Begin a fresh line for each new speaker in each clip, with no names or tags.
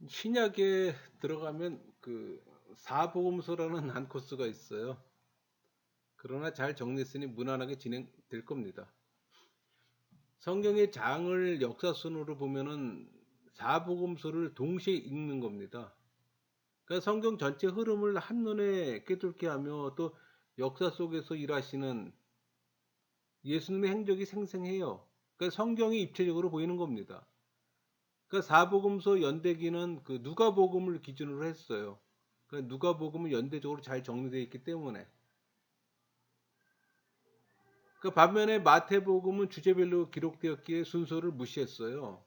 신약에 들어가면 그 사복음서라는 한 코스가 있어요. 그러나 잘 정리했으니 무난하게 진행될 겁니다. 성경의 장을 역사순으로 보면은 사복음서를 동시에 읽는 겁니다. 그러니까 성경 전체 흐름을 한눈에 꿰뚫게 하며 또 역사 속에서 일하시는 예수님의 행적이 생생해요. 그러니까 성경이 입체적으로 보이는 겁니다. 그러니까 사복음서 연대기는 그 누가복음을 기준으로 했어요. 그러니까 누가복음은 연대적으로 잘 정리되어 있기 때문에. 그 반면에 마태복음은 주제별로 기록되었기에 순서를 무시했어요.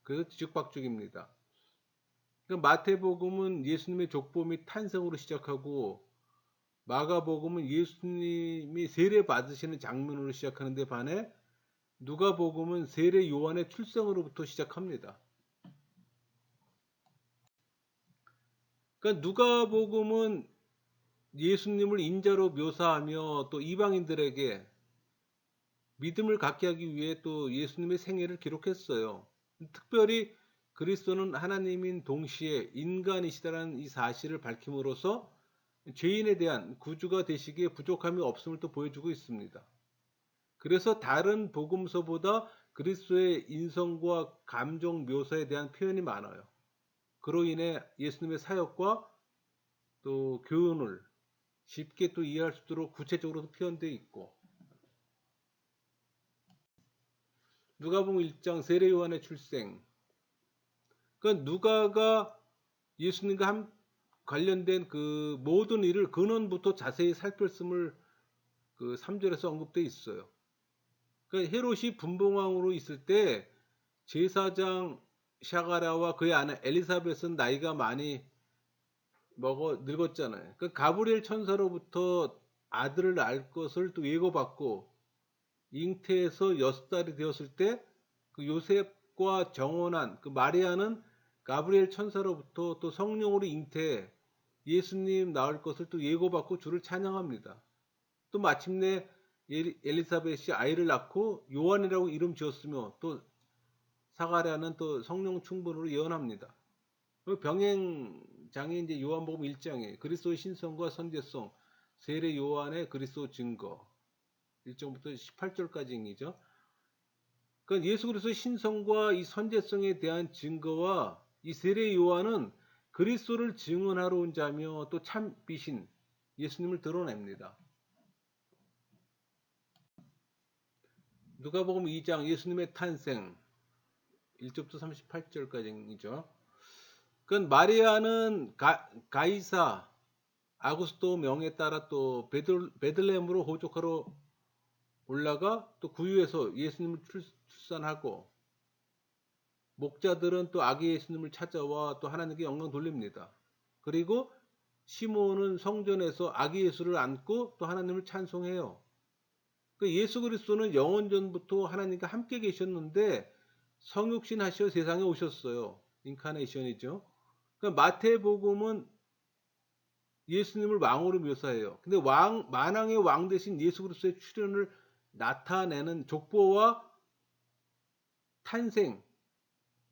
그래서 뒤죽박죽입니다. 그 마태복음은 예수님의 족보 및 탄생으로 시작하고 마가복음은 예수님이 세례 받으시는 장면으로 시작하는데 반해 누가복음은 세례 요한의 출생으로부터 시작합니다. 그러니까 누가복음은 예수님을 인자로 묘사하며 또 이방인들에게 믿음을 갖게 하기 위해 또 예수님의 생애를 기록했어요. 특별히 그리스도는 하나님인 동시에 인간이시다라는 이 사실을 밝힘으로써 죄인에 대한 구주가 되시기에 부족함이 없음을 또 보여주고 있습니다. 그래서 다른 복음서보다 그리스도의 인성과 감정 묘사에 대한 표현이 많아요. 그로 인해 예수님의 사역과 또 교훈을 쉽게 또 이해할 수 있도록 구체적으로 표현되어 있고, 누가복음 1장 세례 요한의 출생. 그러니까 누가가 예수님과 관련된 그 모든 일을 근원부터 자세히 살폈음을 그 3절에서 언급되어 있어요. 그러니까 헤롯이 분봉왕으로 있을 때 제사장 샤가랴와 그의 아내 엘리사벳은 나이가 많이 늙었잖아요. 그 가브리엘 천사로부터 아들을 낳을 것을 또 예고받고 잉태해서 6달이 되었을 때 그 요셉과 정혼한 그 마리아는 가브리엘 천사로부터 또 성령으로 잉태해 예수님 낳을 것을 또 예고받고 주를 찬양합니다. 또 마침내 엘리사벳이 아이를 낳고 요한이라고 이름 지었으며 또 사가랴는 또 성령 충분으로 예언합니다. 병행장이 이제 요한복음 1장에 그리스도의 신성과 선제성, 세례 요한의 그리스도 증거 1장부터 18절까지이죠. 그러니까 예수 그리스도의 신성과 이 선제성에 대한 증거와 이 세례 요한은 그리스도를 증언하러 온 자며 또 참빛인 예수님을 드러냅니다. 누가복음 2장 예수님의 탄생 1절부터 38절까지이죠. 그건 마리아는 가이사 아구스도 명에 따라 또 베들레헴으로 호족하러 올라가 또 구유에서 예수님을 출산하고 목자들은 또 아기 예수님을 찾아와 또 하나님께 영광 돌립니다. 그리고 시몬은 성전에서 아기 예수를 안고 또 하나님을 찬송해요. 그 예수 그리스도는 영원전부터 하나님과 함께 계셨는데 성육신 하시어 세상에 오셨어요. 인카네이션이죠. 그러니까 마태복음은 예수님을 왕으로 묘사해요. 근데 만왕의 왕 대신 예수 그리스도의 출현을 나타내는 족보와 탄생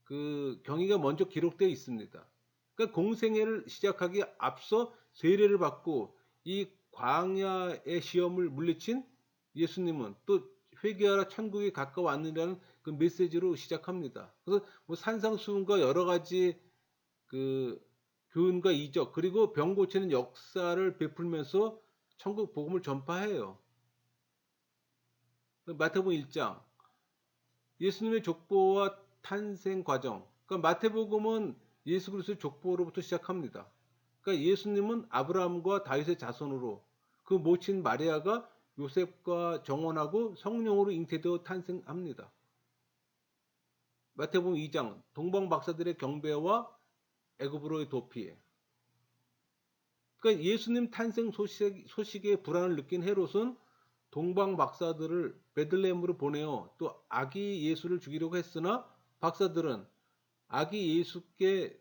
그 경위가 먼저 기록되어 있습니다. 그러니까 공생애를 시작하기 앞서 세례를 받고 이 광야의 시험을 물리친 예수님은 또 회개하라 천국이 가까워왔느라는 그 메시지로 시작합니다. 그래서 뭐 산상수훈과 여러 가지 그 교훈과 이적 그리고 병 고치는 역사를 베풀면서 천국 복음을 전파해요. 마태복음 1장 예수님의 족보와 탄생 과정. 그러니까 마태복음은 예수 그리스도의 족보로부터 시작합니다. 그러니까 예수님은 아브라함과 다윗의 자손으로 그 모친 마리아가 요셉과 정혼하고 성령으로 잉태되어 탄생합니다. 마태복음 2장 동방 박사들의 경배와 애굽으로의 도피. 그러니까 예수님 탄생 소식에 불안을 느낀 헤롯은 동방 박사들을 베들레헴으로 보내어 또 아기 예수를 죽이려고 했으나 박사들은 아기 예수께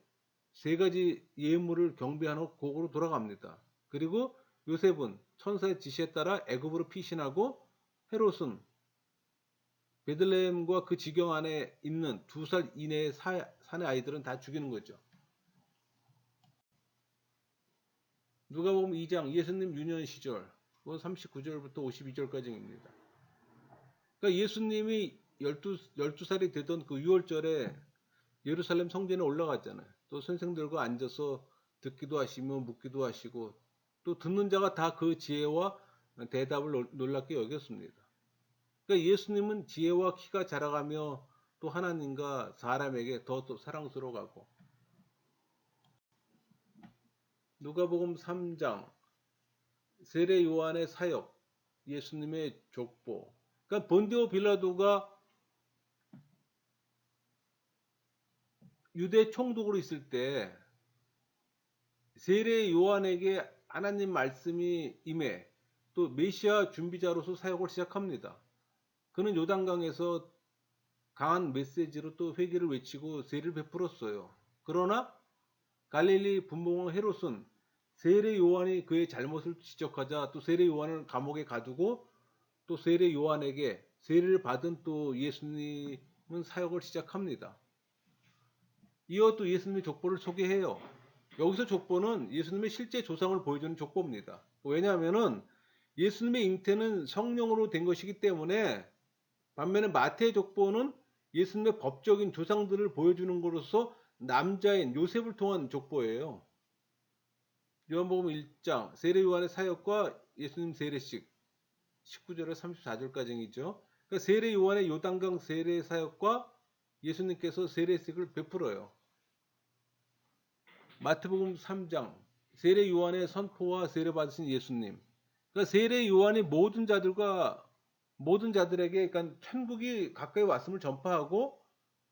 세 가지 예물을 경배한 후 고국으로 돌아갑니다. 그리고 요셉은 천사의 지시에 따라 애굽으로 피신하고 헤롯은 베들레헴과 그 지경 안에 있는 2살 이내의 산의 아이들은 다 죽이는 거죠. 누가복음 2장 예수님 유년 시절 39절부터 52절까지입니다. 그러니까 예수님이 12살이 되던 그 6월절에 예루살렘 성전에 올라갔잖아요. 또 선생들과 앉아서 듣기도 하시며 묻기도 하시고 또 듣는 자가 다 그 지혜와 대답을 놀랍게 여겼습니다. 그러니까 예수님은 지혜와 키가 자라가며 또 하나님과 사람에게 더 사랑스러워가고 누가복음 3장 세례 요한의 사역 예수님의 족보 그러니까 본디오 빌라도가 유대 총독으로 있을 때 세례 요한에게 하나님 말씀이 임해 또 메시아 준비자로서 사역을 시작합니다. 그는 요단강에서 강한 메시지로 또 회개를 외치고 세례를 베풀었어요. 그러나 갈릴리 분봉왕 헤롯은 세례 요한이 그의 잘못을 지적하자 또 세례 요한을 감옥에 가두고 또 세례 요한에게 세례를 받은 또 예수님은 사역을 시작합니다. 이어 또 예수님의 족보를 소개해요. 여기서 족보는 예수님의 실제 조상을 보여주는 족보입니다. 왜냐하면은 예수님의 잉태는 성령으로 된 것이기 때문에 반면에 마태의 족보는 예수님의 법적인 조상들을 보여주는 것으로서 남자인 요셉을 통한 족보예요. 요한복음 1장 세례 요한의 사역과 예수님 세례식 19절에서 34절까지이죠. 그러니까 세례 요한의 요단강 세례 사역과 예수님께서 세례식을 베풀어요. 마태복음 3장 세례 요한의 선포와 세례 받으신 예수님. 그러니까 세례 요한이 모든 자들에게 그러니까 천국이 가까이 왔음을 전파하고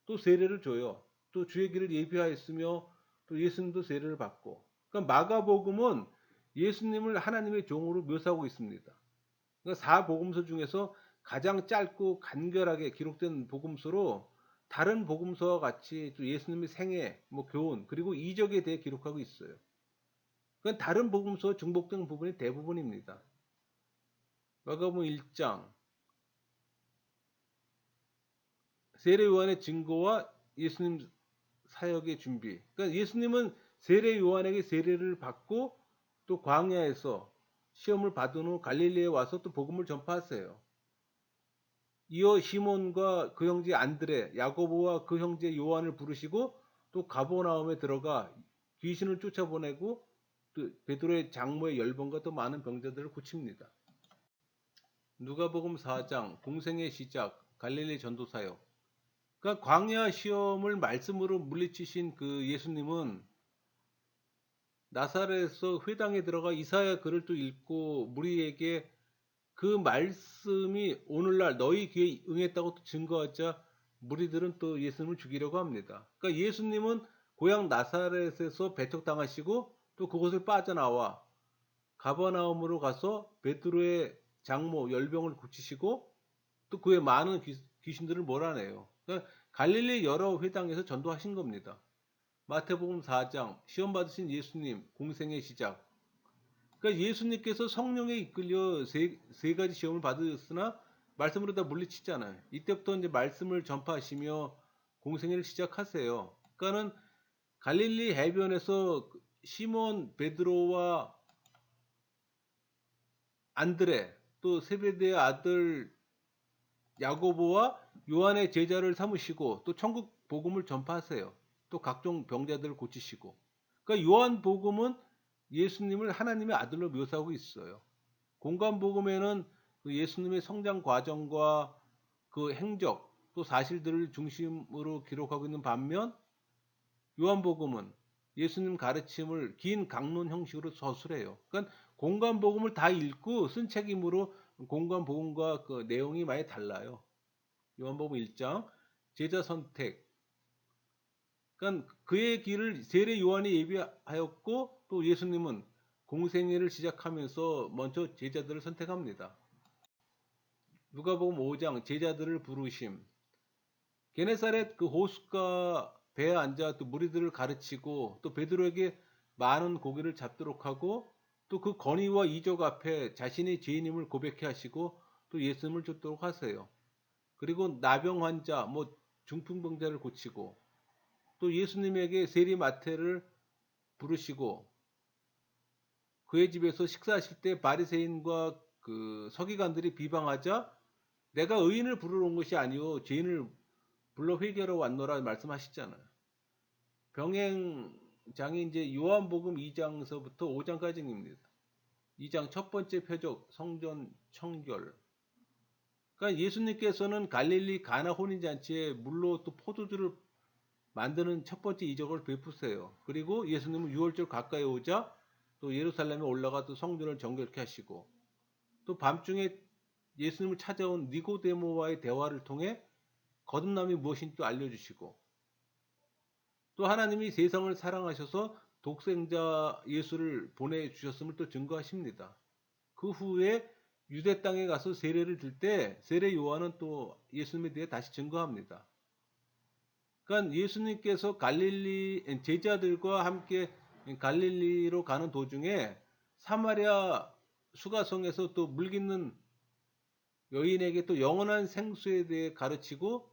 또 세례를 줘요. 또 주의 길을 예비하였으며 또 예수님도 세례를 받고. 그러니까 마가복음은 예수님을 하나님의 종으로 묘사하고 있습니다. 그러니까 4복음서 중에서 가장 짧고 간결하게 기록된 복음서로 다른 복음서와 같이 또 예수님의 생애, 교훈, 그리고 이적에 대해 기록하고 있어요. 그건 다른 복음서와 중복된 부분이 대부분입니다. 마가복음 1장 세례 요한의 증거와 예수님 사역의 준비. 그러니까 예수님은 세례 요한에게 세례를 받고 또 광야에서 시험을 받은 후 갈릴리에 와서 또 복음을 전파하세요. 이어 시몬과 그 형제 안드레, 야고보와 그 형제 요한을 부르시고 또 가버나움에 들어가 귀신을 쫓아보내고 또 베드로의 장모의 열병과 또 많은 병자들을 고칩니다. 누가복음 4장 공생의 시작 갈릴리 전도 사역. 그러니까 광야 시험을 말씀으로 물리치신 그 예수님은 나사렛에서 회당에 들어가 이사야 글을 또 읽고 무리에게 그 말씀이 오늘날 너희 귀에 응했다고 또 증거하자 무리들은 또 예수님을 죽이려고 합니다. 그러니까 예수님은 고향 나사렛에서 배척당하시고 또 그곳을 빠져나와 가버나움으로 가서 베드로의 장모 열병을 고치시고 또 그의 많은 귀신들을 몰아내요. 그러니까 갈릴리 여러 회당에서 전도하신 겁니다. 마태복음 4장 시험 받으신 예수님 공생의 시작. 그러니까 예수님께서 성령에 이끌려 세 가지 시험을 받으셨으나 말씀으로 다 물리치잖아요. 이때부터 이제 말씀을 전파하시며 공생애를 시작하세요. 그러니까는 갈릴리 해변에서 시몬 베드로와 안드레 또 세베대의 아들 야고보와 요한의 제자를 삼으시고 또 천국 복음을 전파하세요. 또 각종 병자들을 고치시고. 그러니까 요한 복음은 예수님을 하나님의 아들로 묘사하고 있어요. 공간 복음에는 그 예수님의 성장 과정과 그 행적 또 사실들을 중심으로 기록하고 있는 반면 요한 복음은 예수님 가르침을 긴 강론 형식으로 서술해요. 그러니까 공간 복음을 다 읽고 쓴 책이므로 공간 복음과 그 내용이 많이 달라요. 요한복음 1장 제자 선택. 그러니까 그의 길을 세례 요한이 예비하였고 또 예수님은 공생애를 시작하면서 먼저 제자들을 선택합니다. 누가복음 5장 제자들을 부르심. 게네사렛 그 호숫가 배에 앉아 또 무리들을 가르치고 또 베드로에게 많은 고기를 잡도록 하고 또 그 건의와 이적 앞에 자신의 죄인임을 고백해 하시고 또 예수님을 쫓도록 하세요. 그리고 나병 환자, 중풍병자를 고치고 또 예수님에게 세리마태를 부르시고 그의 집에서 식사하실 때 바리새인과 그 서기관들이 비방하자 내가 의인을 부르러 온 것이 아니요 죄인을 불러 회개하러 왔노라 말씀하시잖아요. 병행장이 이제 요한복음 2장서부터 5장까지입니다. 2장 첫 번째 표적 성전 청결. 그러니까 예수님께서는 갈릴리 가나 혼인잔치에 물로 또 포도주를 만드는 첫 번째 이적을 베푸세요. 그리고 예수님은 6월절 가까이 오자 또 예루살렘에 올라가 또 성전을 정결케 하시고 또 밤중에 예수님을 찾아온 니고데모와의 대화를 통해 거듭남이 무엇인지 또 알려주시고 또 하나님이 세상을 사랑하셔서 독생자 예수를 보내주셨음을 또 증거하십니다. 그 후에 유대 땅에 가서 세례를 줄 때 세례 요한은 또 예수님에 대해 다시 증거합니다. 그러니까 예수님께서 갈릴리 제자들과 함께 갈릴리로 가는 도중에 사마리아 수가성에서 또 물깃는 여인에게 또 영원한 생수에 대해 가르치고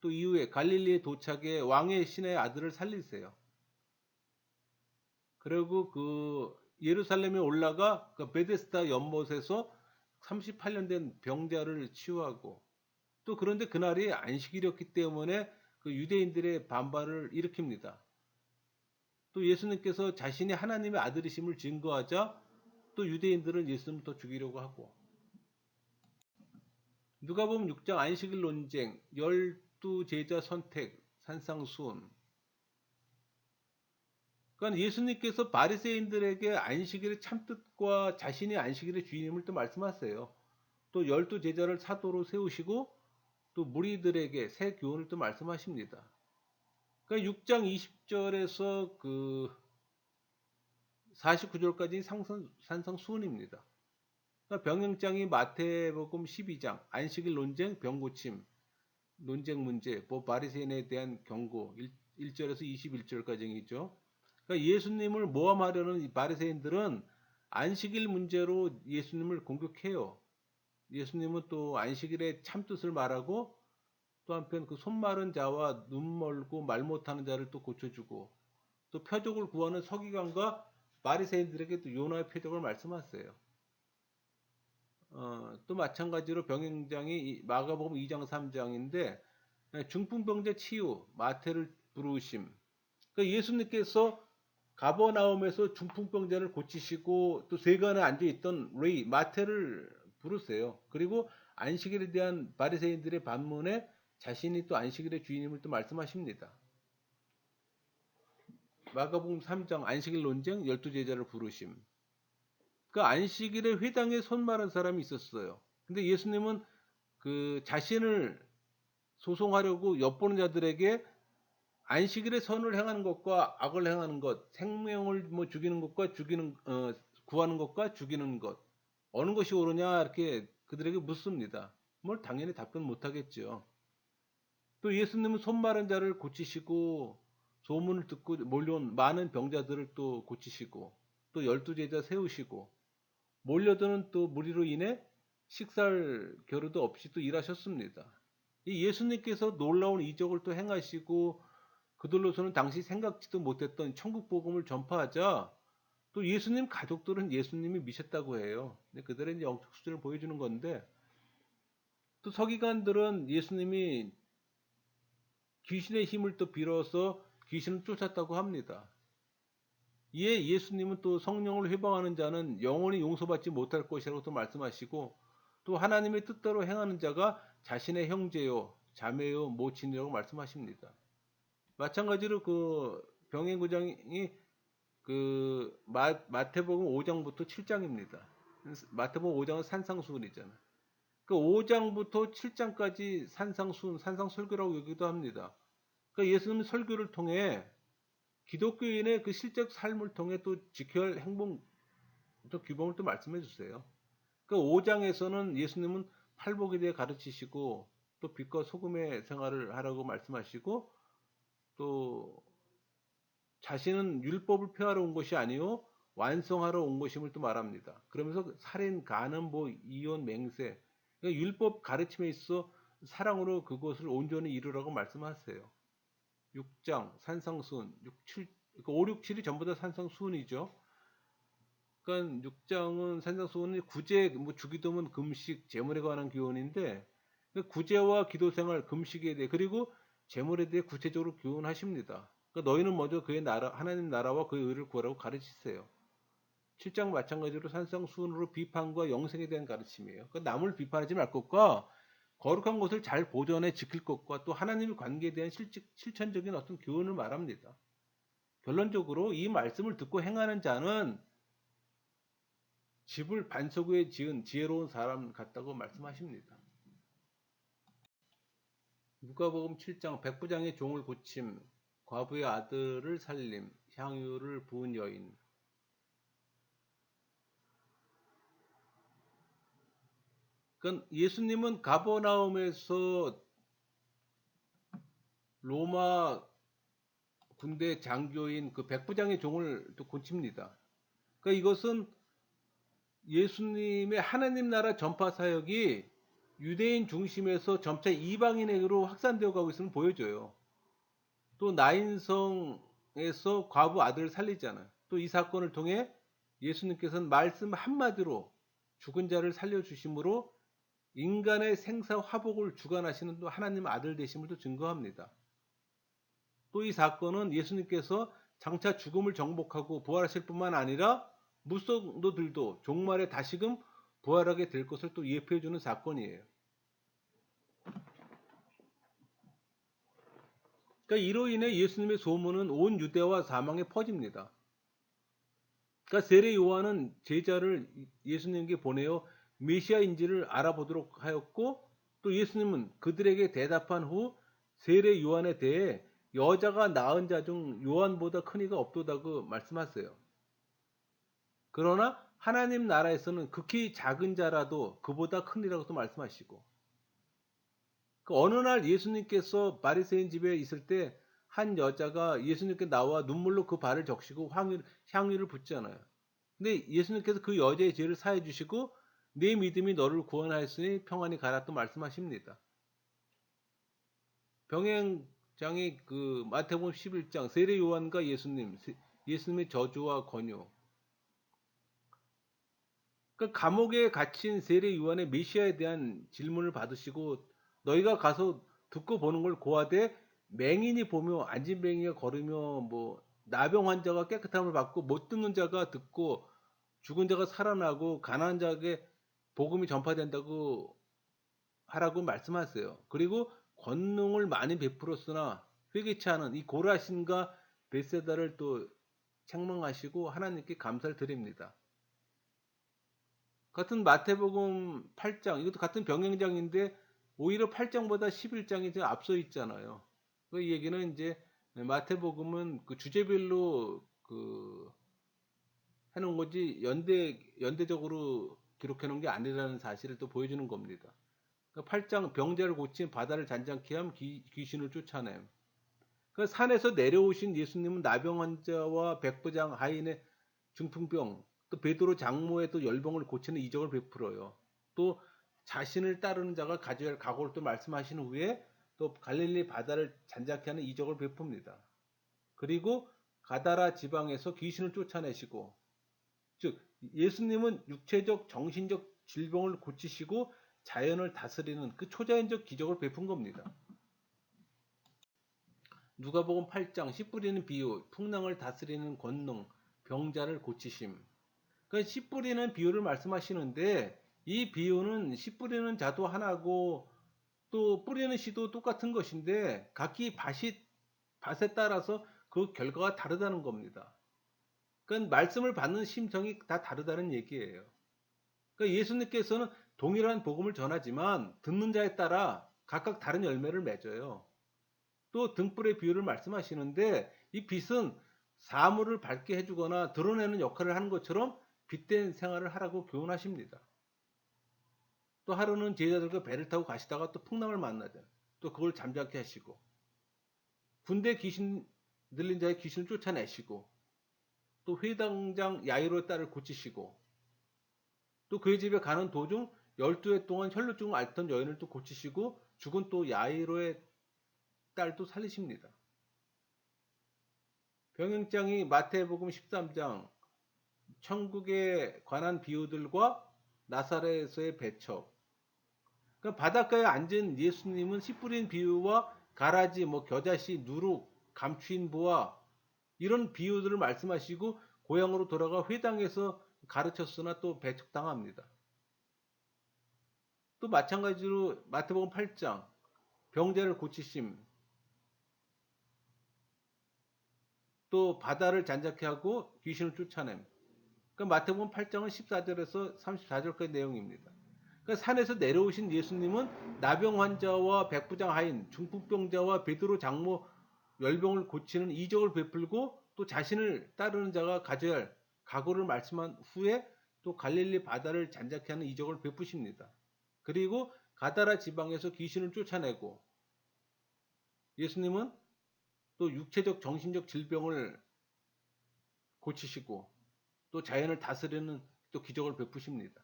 또 이후에 갈릴리에 도착해 왕의 신의 아들을 살리세요. 그리고 그 예루살렘에 올라가 그 베데스다 연못에서 38년 된 병자를 치유하고 또 그런데 그날이 안식일이었기 때문에 그 유대인들의 반발을 일으킵니다. 또 예수님께서 자신이 하나님의 아들이심을 증거하자 또 유대인들은 예수님을 더 죽이려고 하고 누가복음 6장 안식일 논쟁, 열두 제자 선택, 산상수훈. 그러니까 예수님께서 바리새인들에게 안식일의 참뜻과 자신이 안식일의 주인임을 또 말씀하세요. 또 열두 제자를 사도로 세우시고 또 무리들에게 새 교훈을 또 말씀하십니다. 그러니까 6장 20절에서 그 49절까지 산상수훈입니다. 그러니까 병행장이 마태복음 12장 안식일 논쟁 병고침 논쟁 문제 뭐 바리새인에 대한 경고 1절에서 21절까지이죠. 그러니까 예수님을 모함하려는 이 바리새인들은 안식일 문제로 예수님을 공격해요. 예수님은 또 안식일의 참뜻을 말하고 또 한편 그 손 마른 자와 눈 멀고 말 못하는 자를 또 고쳐주고 또 표적을 구하는 서기관과 바리새인들에게 또 요나의 표적을 말씀하세요. 또 마찬가지로 병행장이 마가복음 2장 3장인데 중풍병자 치유 마태를 부르심. 그러니까 예수님께서 가버나움에서 중풍병자를 고치시고 또 세간에 앉아 있던 레이 마태를 부르세요. 그리고 안식일에 대한 바리새인들의 반문에 자신이 또 안식일의 주인임을 또 말씀하십니다. 마가복음 3장 안식일 논쟁 12제자를 부르심. 그 안식일에 회당에 손 마른 사람이 있었어요. 근데 예수님은 그 자신을 소송하려고 엿보는 자들에게 안식일에 선을 행하는 것과 악을 행하는 것, 생명을 뭐 죽이는 것과 구하는 것과 죽이는 것 어느 것이 옳으냐 이렇게 그들에게 묻습니다. 뭘 당연히 답변 못 하겠죠. 또 예수님은 손 마른 자를 고치시고 소문을 듣고 몰려온 많은 병자들을 또 고치시고 또 12제자 세우시고 몰려드는 또 무리로 인해 식살 겨루도 없이 또 일하셨습니다. 이 예수님께서 놀라운 이적을 또 행하시고 그들로서는 당시 생각지도 못했던 천국 복음을 전파하자 또 예수님 가족들은 예수님이 미셨다고 해요. 그들의 이제 영적 수준을 보여주는 건데 또 서기관들은 예수님이 귀신의 힘을 또 빌어서 귀신을 쫓았다고 합니다. 이에 예수님은 또 성령을 회방하는 자는 영원히 용서받지 못할 것이라고 또 말씀하시고 또 하나님의 뜻대로 행하는 자가 자신의 형제요, 자매요, 모친이라고 말씀하십니다. 마찬가지로 그 병행구장이 그 마태복음 5장부터 7장입니다. 마태복음 5장은 산상수훈이잖아. 그 5장부터 7장까지 산상수훈, 산상설교라고 여기도 합니다. 그러니까 예수님 설교를 통해 기독교인의 그 실제 삶을 통해 또 지켜야 할 행동, 또 규범을 또 말씀해 주세요. 그 5장에서는 예수님은 팔복에 대해 가르치시고 또 빛과 소금의 생활을 하라고 말씀하시고 또 자신은 율법을 폐하러 온 것이 아니요 완성하러 온 것임을 또 말합니다. 그러면서 살인, 간음, 이혼, 맹세 그러니까 율법 가르침에 있어 사랑으로 그것을 온전히 이루라고 말씀하세요. 6장 산상수훈 5, 6, 7이 전부 다 산상수훈이죠. 그러니까 6장은 산상수훈은 구제, 뭐 주기도문, 금식, 제물에 관한 교훈인데 그 구제와 기도 생활, 금식에 대해 그리고 제물에 대해 구체적으로 교훈하십니다. 그러니까 너희는 먼저 그의 나라, 하나님 나라와 그의 의를 구하라고 가르치세요. 7장 마찬가지로 산상수훈으로 비판과 영생에 대한 가르침이에요. 그러니까 남을 비판하지 말 것과 거룩한 것을 잘 보존해 지킬 것과 또 하나님의 관계에 대한 실천적인 어떤 교훈을 말합니다. 결론적으로 이 말씀을 듣고 행하는 자는 집을 반석 위에 지은 지혜로운 사람 같다고 말씀하십니다. 누가복음 7장 백부장의 종을 고침, 과부의 아들을 살림, 향유를 부은 여인. 그러니까 예수님은 가버나움에서 로마 군대 장교인 그 백부장의 종을 또 고칩니다. 그러니까 이것은 예수님의 하나님 나라 전파 사역이 유대인 중심에서 점차 이방인에게로 확산되어 가고 있음을 보여줘요. 또 나인성에서 과부 아들을 살리잖아요. 또 이 사건을 통해 예수님께서는 말씀 한마디로 죽은 자를 살려주심으로 인간의 생사 화복을 주관하시는 또 하나님 아들 되심을 또 증거합니다. 또 이 사건은 예수님께서 장차 죽음을 정복하고 부활하실 뿐만 아니라 무성도들도 종말에 다시금 부활하게 될 것을 또 예표해 주는 사건이에요. 그러니까 이로 인해 예수님의 소문은 온 유대와 사망에 퍼집니다. 그러니까 세례 요한은 제자를 예수님께 보내어 메시아인지를 알아보도록 하였고 또 예수님은 그들에게 대답한 후 세례 요한에 대해 여자가 낳은 자 중 요한보다 큰 이가 없도다고 말씀하세요. 그러나 하나님 나라에서는 극히 작은 자라도 그보다 큰 이라고 또 말씀하시고 그 어느 날 예수님께서 바리새인 집에 있을 때 한 여자가 예수님께 나와 눈물로 그 발을 적시고 향유를 붓잖아요. 근데 예수님께서 그 여자의 죄를 사해 주시고 내 믿음이 너를 구원하였으니 평안히 가라 또 말씀하십니다. 병행장이 그 마태복음 11장 세례 요한과 예수님의 저주와 권유. 그 감옥에 갇힌 세례 요한의 메시아에 대한 질문을 받으시고 너희가 가서 듣고 보는 걸 고하되 맹인이 보며 안진뱅이가 걸으며 뭐 나병 환자가 깨끗함을 받고 못 듣는 자가 듣고 죽은 자가 살아나고 가난한 자에게 복음이 전파된다고 하라고 말씀하세요. 그리고 권능을 많이 베풀었으나 회개치 않은 이 고라신과 벳세다를 또 책망하시고 하나님께 감사를 드립니다. 같은 마태복음 8장 이것도 같은 병행장인데 오히려 8장보다 11장이 더 앞서 있잖아요. 그 얘기는 이제 마태복음은 그 주제별로 그 해놓은 거지 연대적으로 기록해 놓은 게 아니라는 사실을 또 보여주는 겁니다. 그러니까 8장 병자를 고친 바다를 잔잔케 함 귀신을 쫓아냄. 그 산에서 내려오신 예수님은 나병 환자와 백부장 하인의 중풍병 또 베드로 장모의 또 열병을 고치는 이적을 베풀어요. 또 자신을 따르는 자가 가져야 할 각오를 또 말씀하신 후에 또 갈릴리 바다를 잔잔케 하는 이적을 베풉니다. 그리고 가다라 지방에서 귀신을 쫓아내시고 즉 예수님은 육체적 정신적 질병을 고치시고 자연을 다스리는 그 초자연적 기적을 베푼 겁니다. 누가복음 8장 씨 뿌리는 비유, 풍랑을 다스리는 권능, 병자를 고치심. 그러니까 씨 뿌리는 비유를 말씀하시는데 이 비유는 씨 뿌리는 자도 하나고 또 뿌리는 씨도 똑같은 것인데 각기 밭에 따라서 그 결과가 다르다는 겁니다. 그러니까 말씀을 받는 심성이 다 다르다는 얘기예요. 그러니까 예수님께서는 동일한 복음을 전하지만 듣는 자에 따라 각각 다른 열매를 맺어요. 또 등불의 비유를 말씀하시는데 이 빛은 사물을 밝게 해주거나 드러내는 역할을 하는 것처럼 빛된 생활을 하라고 교훈하십니다. 또 하루는 제자들과 배를 타고 가시다가 또 풍랑을 만나죠. 또 그걸 잠잠케 하시고 군대 귀신 들린 자의 귀신을 쫓아내시고 또 회당장 야이로의 딸을 고치시고 또 그의 집에 가는 도중 12해 동안 혈루증을 앓던 여인을 또 고치시고 죽은 또 야이로의 딸도 살리십니다. 병행장이 마태복음 13장 천국에 관한 비유들과 나사렛에서의 배척. 그러니까 바닷가에 앉은 예수님은 씨 뿌린 비유와 가라지, 겨자씨, 누룩, 감추인 보화 이런 비유들을 말씀하시고 고향으로 돌아가 회당에서 가르쳤으나 또 배척당합니다. 또 마찬가지로 마태복음 8장 병자를 고치심, 또 바다를 잔잔케 하고 귀신을 쫓아냄. 그러니까 마태복음 8장은 14절에서 34절까지 내용입니다. 그러니까 산에서 내려오신 예수님은 나병 환자와 백부장 하인, 중풍병자와 베드로 장모 열병을 고치는 이적을 베풀고 또 자신을 따르는 자가 가져야 할 각오를 말씀한 후에 또 갈릴리 바다를 잔잔케 하는 이적을 베푸십니다. 그리고 가다라 지방에서 귀신을 쫓아내고 예수님은 또 육체적 정신적 질병을 고치시고 또 자연을 다스리는 또 기적을 베푸십니다.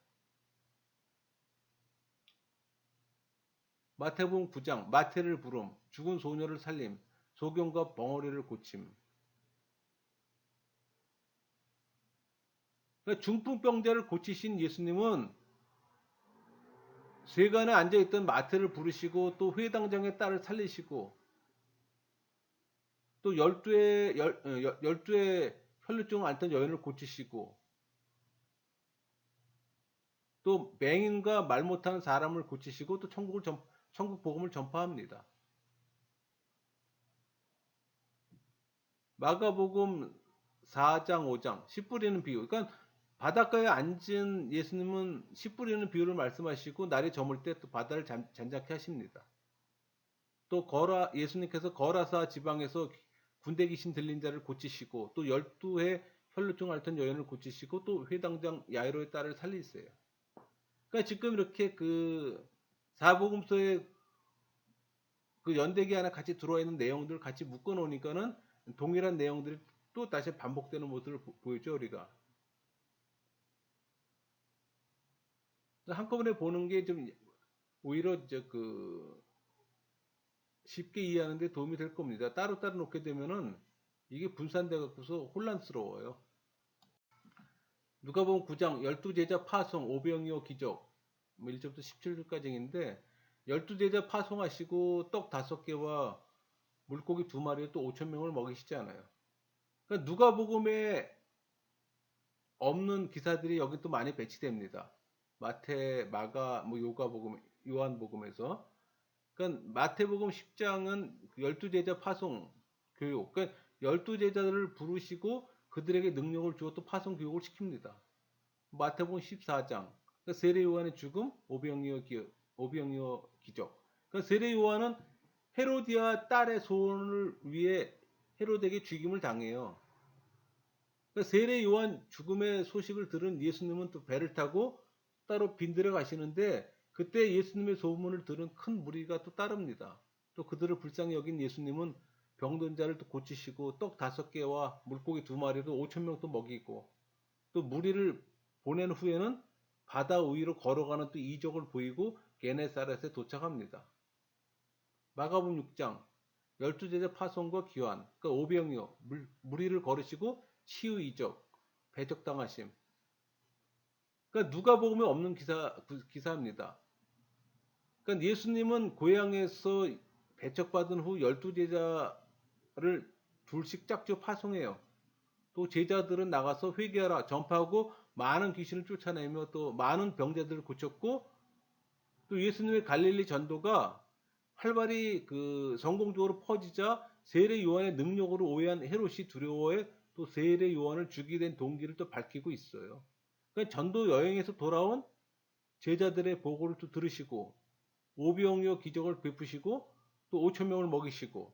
마태복음 9장 마태를 부름, 죽은 소녀를 살림, 소경과 벙어리를 고침. 그러니까 중풍병자를 고치신 예수님은 세간에 앉아있던 마태를 부르시고 또 회당장의 딸을 살리시고 또 열두의 혈루증을 앓던 여인을 고치시고 또 맹인과 말 못하는 사람을 고치시고 또 천국 복음을 전파합니다. 마가복음 4장 5장 씨 뿌리는 비유. 그러니까 바닷가에 앉은 예수님은 씨 뿌리는 비유를 말씀하시고 날이 저물 때 또 바다를 잔잔케 하십니다. 또 예수님께서 거라사 지방에서 군대 귀신 들린 자를 고치시고 또 12회 혈루증 앓던 여인을 고치시고 또 회당장 야이로의 딸을 살리세요. 그러니까 지금 이렇게 그 사복음서에 그 연대기 안에 같이 들어와 있는 내용들을 같이 묶어 놓으니까는 동일한 내용들이 또 다시 반복되는 모습을 보이죠, 우리가. 한꺼번에 보는 게 좀 오히려 쉽게 이해하는 데 도움이 될 겁니다. 따로따로 놓게 되면은 이게 분산돼 갖고서 혼란스러워요. 누가복음 9장 12제자 파송 오병이어 기적 1절부터 17절까지인데 12제자 파송하시고 떡 5개와 물고기 2마리에 또 5천 명을 먹이시잖아요. 그러니까 누가복음에 없는 기사들이 여기 또 많이 배치됩니다. 마태, 마가, 요가복음, 요한복음에서. 그러니까 마태복음 10장은 12제자 파송 교육. 그러니까 12제자들을 부르시고 그들에게 능력을 주어 또 파송 교육을 시킵니다. 마태복음 14장. 그러니까 세례 요한의 죽음, 오병이어 기적. 그러니까 세례 요한은 헤로디아 딸의 소원을 위해 헤로데에게 죽임을 당해요. 그러니까 세례 요한 죽음의 소식을 들은 예수님은 또 배를 타고 따로 빈들에 가시는데 그때 예수님의 소문을 들은 큰 무리가 또 따릅니다. 또 그들을 불쌍히 여긴 예수님은 병든 자를 또 고치시고 떡 5개와 물고기 2마리로 5천 명 또 먹이고 또 무리를 보낸 후에는 바다 위로 걸어가는 또 이적을 보이고 게네사렛에 도착합니다. 마가복음 6장 12제자 파송과 귀환, 그러니까 오병이어 무리를 걸으시고 치유 이적, 배적당하심. 그러니까 누가복음에 없는 기사입니다. 그러니까 예수님은 고향에서 배척받은 후 12제자를 둘씩 짝지어 파송해요. 또 제자들은 나가서 회개하라 전파하고 많은 귀신을 쫓아내며 또 많은 병자들을 고쳤고 또 예수님의 갈릴리 전도가 활발히 그 성공적으로 퍼지자 세례 요한의 능력으로 오해한 헤롯이 두려워해 또 세례 요한을 죽이게 된 동기를 또 밝히고 있어요. 그러니까 전도 여행에서 돌아온 제자들의 보고를 또 들으시고 오병이어 기적을 베푸시고 또 5천 명을 먹이시고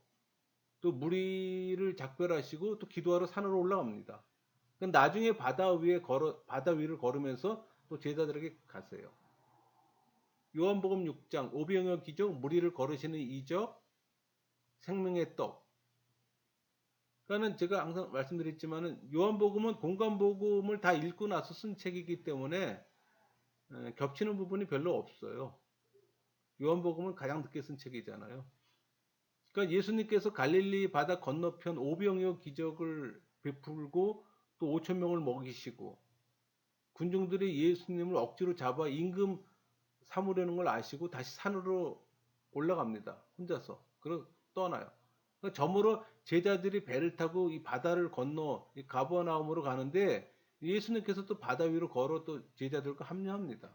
또 무리를 작별하시고 또 기도하러 산으로 올라갑니다. 그러니까 나중에 바다 위를 걸으면서 또 제자들에게 가세요. 요한복음 6장 오병이어 기적 무리를 걸으시는 이적 생명의 떡. 그러니까는 제가 항상 말씀드렸지만은 요한복음은 공간복음을 다 읽고 나서 쓴 책이기 때문에 겹치는 부분이 별로 없어요. 요한복음은 가장 늦게 쓴 책이잖아요. 그러니까 예수님께서 갈릴리 바다 건너편 오병이어 기적을 베풀고 또 5천 명을 먹이시고 군중들이 예수님을 억지로 잡아 임금 삼으려는 걸 아시고 다시 산으로 올라갑니다. 혼자서. 그리고 떠나요. 그러니까 저물어 제자들이 배를 타고 이 바다를 건너 이 가버나움으로 가는데 예수님께서 또 바다 위로 걸어 또 제자들과 합류합니다.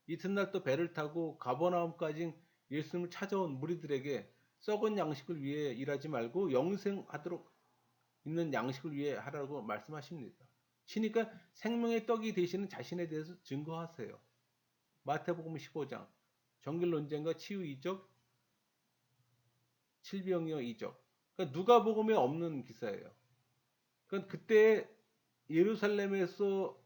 이튿날 또 배를 타고 가버나움까지 예수님을 찾아온 무리들에게 썩은 양식을 위해 일하지 말고 영생하도록 있는 양식을 위해 하라고 말씀하십니다. 치니까 생명의 떡이 되시는 자신에 대해서 증거하세요. 마태복음 15장 정길 논쟁과 치유 이적, 칠병이어 이적. 그러니까 누가복음에 없는 기사예요. 그러니까 그때 예루살렘에서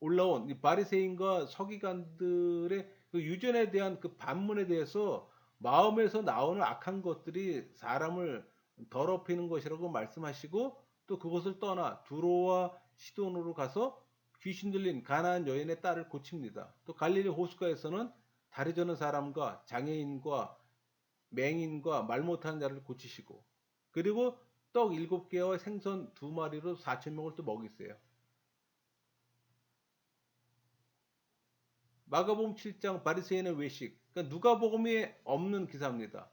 올라온 이 바리새인과 서기관들의 그 유전에 대한 그 반문에 대해서 마음에서 나오는 악한 것들이 사람을 더럽히는 것이라고 말씀하시고 또 그곳을 떠나 두로와 시돈으로 가서 귀신 들린 가나안 여인의 딸을 고칩니다. 또 갈릴리 호숫가에서는 다리 저는 사람과 장애인과 맹인과 말 못하는 자를 고치시고 그리고 떡 7개와 생선 2마리로 4천 명을 또 먹이세요. 마가복음 7장 바리새인의 외식. 그러니까 누가복음에 없는 기사입니다.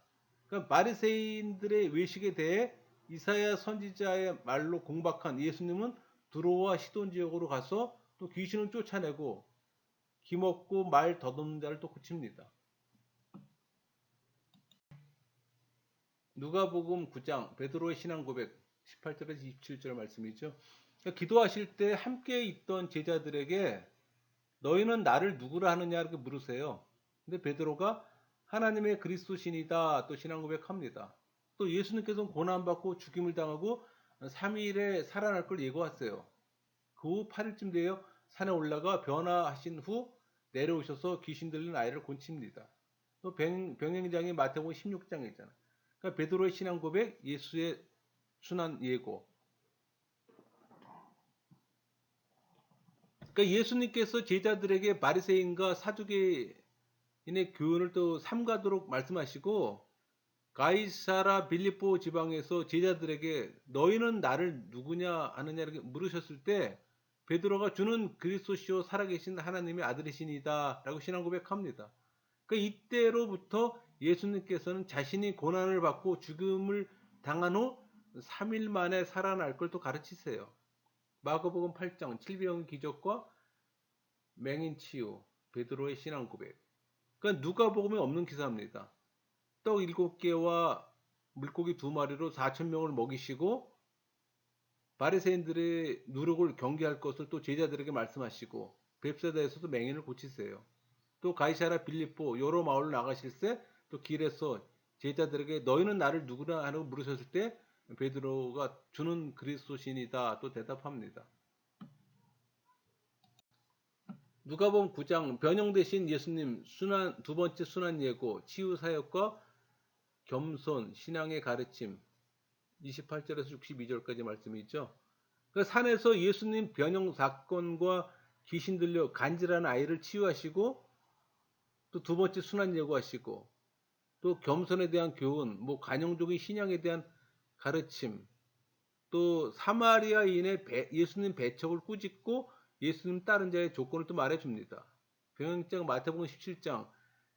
그러니까 바리새인들의 외식에 대해 이사야 선지자의 말로 공박한 예수님은 두로와 시돈 지역으로 가서 또 귀신을 쫓아내고 기먹고 말 더듬는 자를 또 고칩니다. 누가복음 9장 베드로의 신앙 고백 18절에서 27절 말씀이죠. 그러니까 기도하실 때 함께 있던 제자들에게 너희는 나를 누구라 하느냐 이렇게 물으세요. 근데 베드로가 하나님의 그리스도신이다 또 신앙 고백합니다. 또 예수님께서는 고난받고 죽임을 당하고 3일에 살아날 걸 예고하세요. 그 후 8일쯤 되어 산에 올라가 변화하신 후 내려오셔서 귀신 들린 아이를 고칩니다. 또 병행장이 마태복음 16장이잖아. 그러니까 베드로의 신앙 고백, 예수의 순환 예고. 그러니까 예수님께서 제자들에게 바리새인과 사두개인의 교훈을 또 삼가도록 말씀하시고 가이사라 빌립보 지방에서 제자들에게 너희는 나를 누구냐 하느냐 이렇게 물으셨을 때 베드로가 주는 그리스도시요 살아계신 하나님의 아들이시니다 라고 신앙 고백합니다. 그러니까 이때로부터 예수님께서는 자신이 고난을 받고 죽음을 당한 후 3일 만에 살아날 걸 또 가르치세요. 마가복음 8장 칠병 기적과 맹인 치유, 베드로의 신앙 고백. 그러니까 누가복음에 없는 기사입니다. 떡 7개와 물고기 2마리로 4천 명을 먹이시고 바리새인들의 누룩을 경계할 것을 또 제자들에게 말씀하시고 벳사다에서도 맹인을 고치세요. 또 가이사라 빌립보 여러 마을로 나가실 때 또 길에서 제자들에게 너희는 나를 누구나 하고 물으셨을 때 베드로가 주는 그리스도신이다 또 대답합니다. 누가복음 9장 변형되신 예수님 순환 두 번째 순환 예고 치유 사역과 겸손 신앙의 가르침 28절에서 62절까지 말씀이 있죠. 그 산에서 예수님 변형 사건과 귀신 들려 간질하는 아이를 치유하시고 또 두 번째 순환 예고하시고 또 겸손에 대한 교훈, 뭐 관용적인 신앙에 대한 가르침, 또 사마리아인의 예수님 배척을 꾸짖고 예수님 따른 자의 조건을 또 말해줍니다. 병행장 마태복음 17장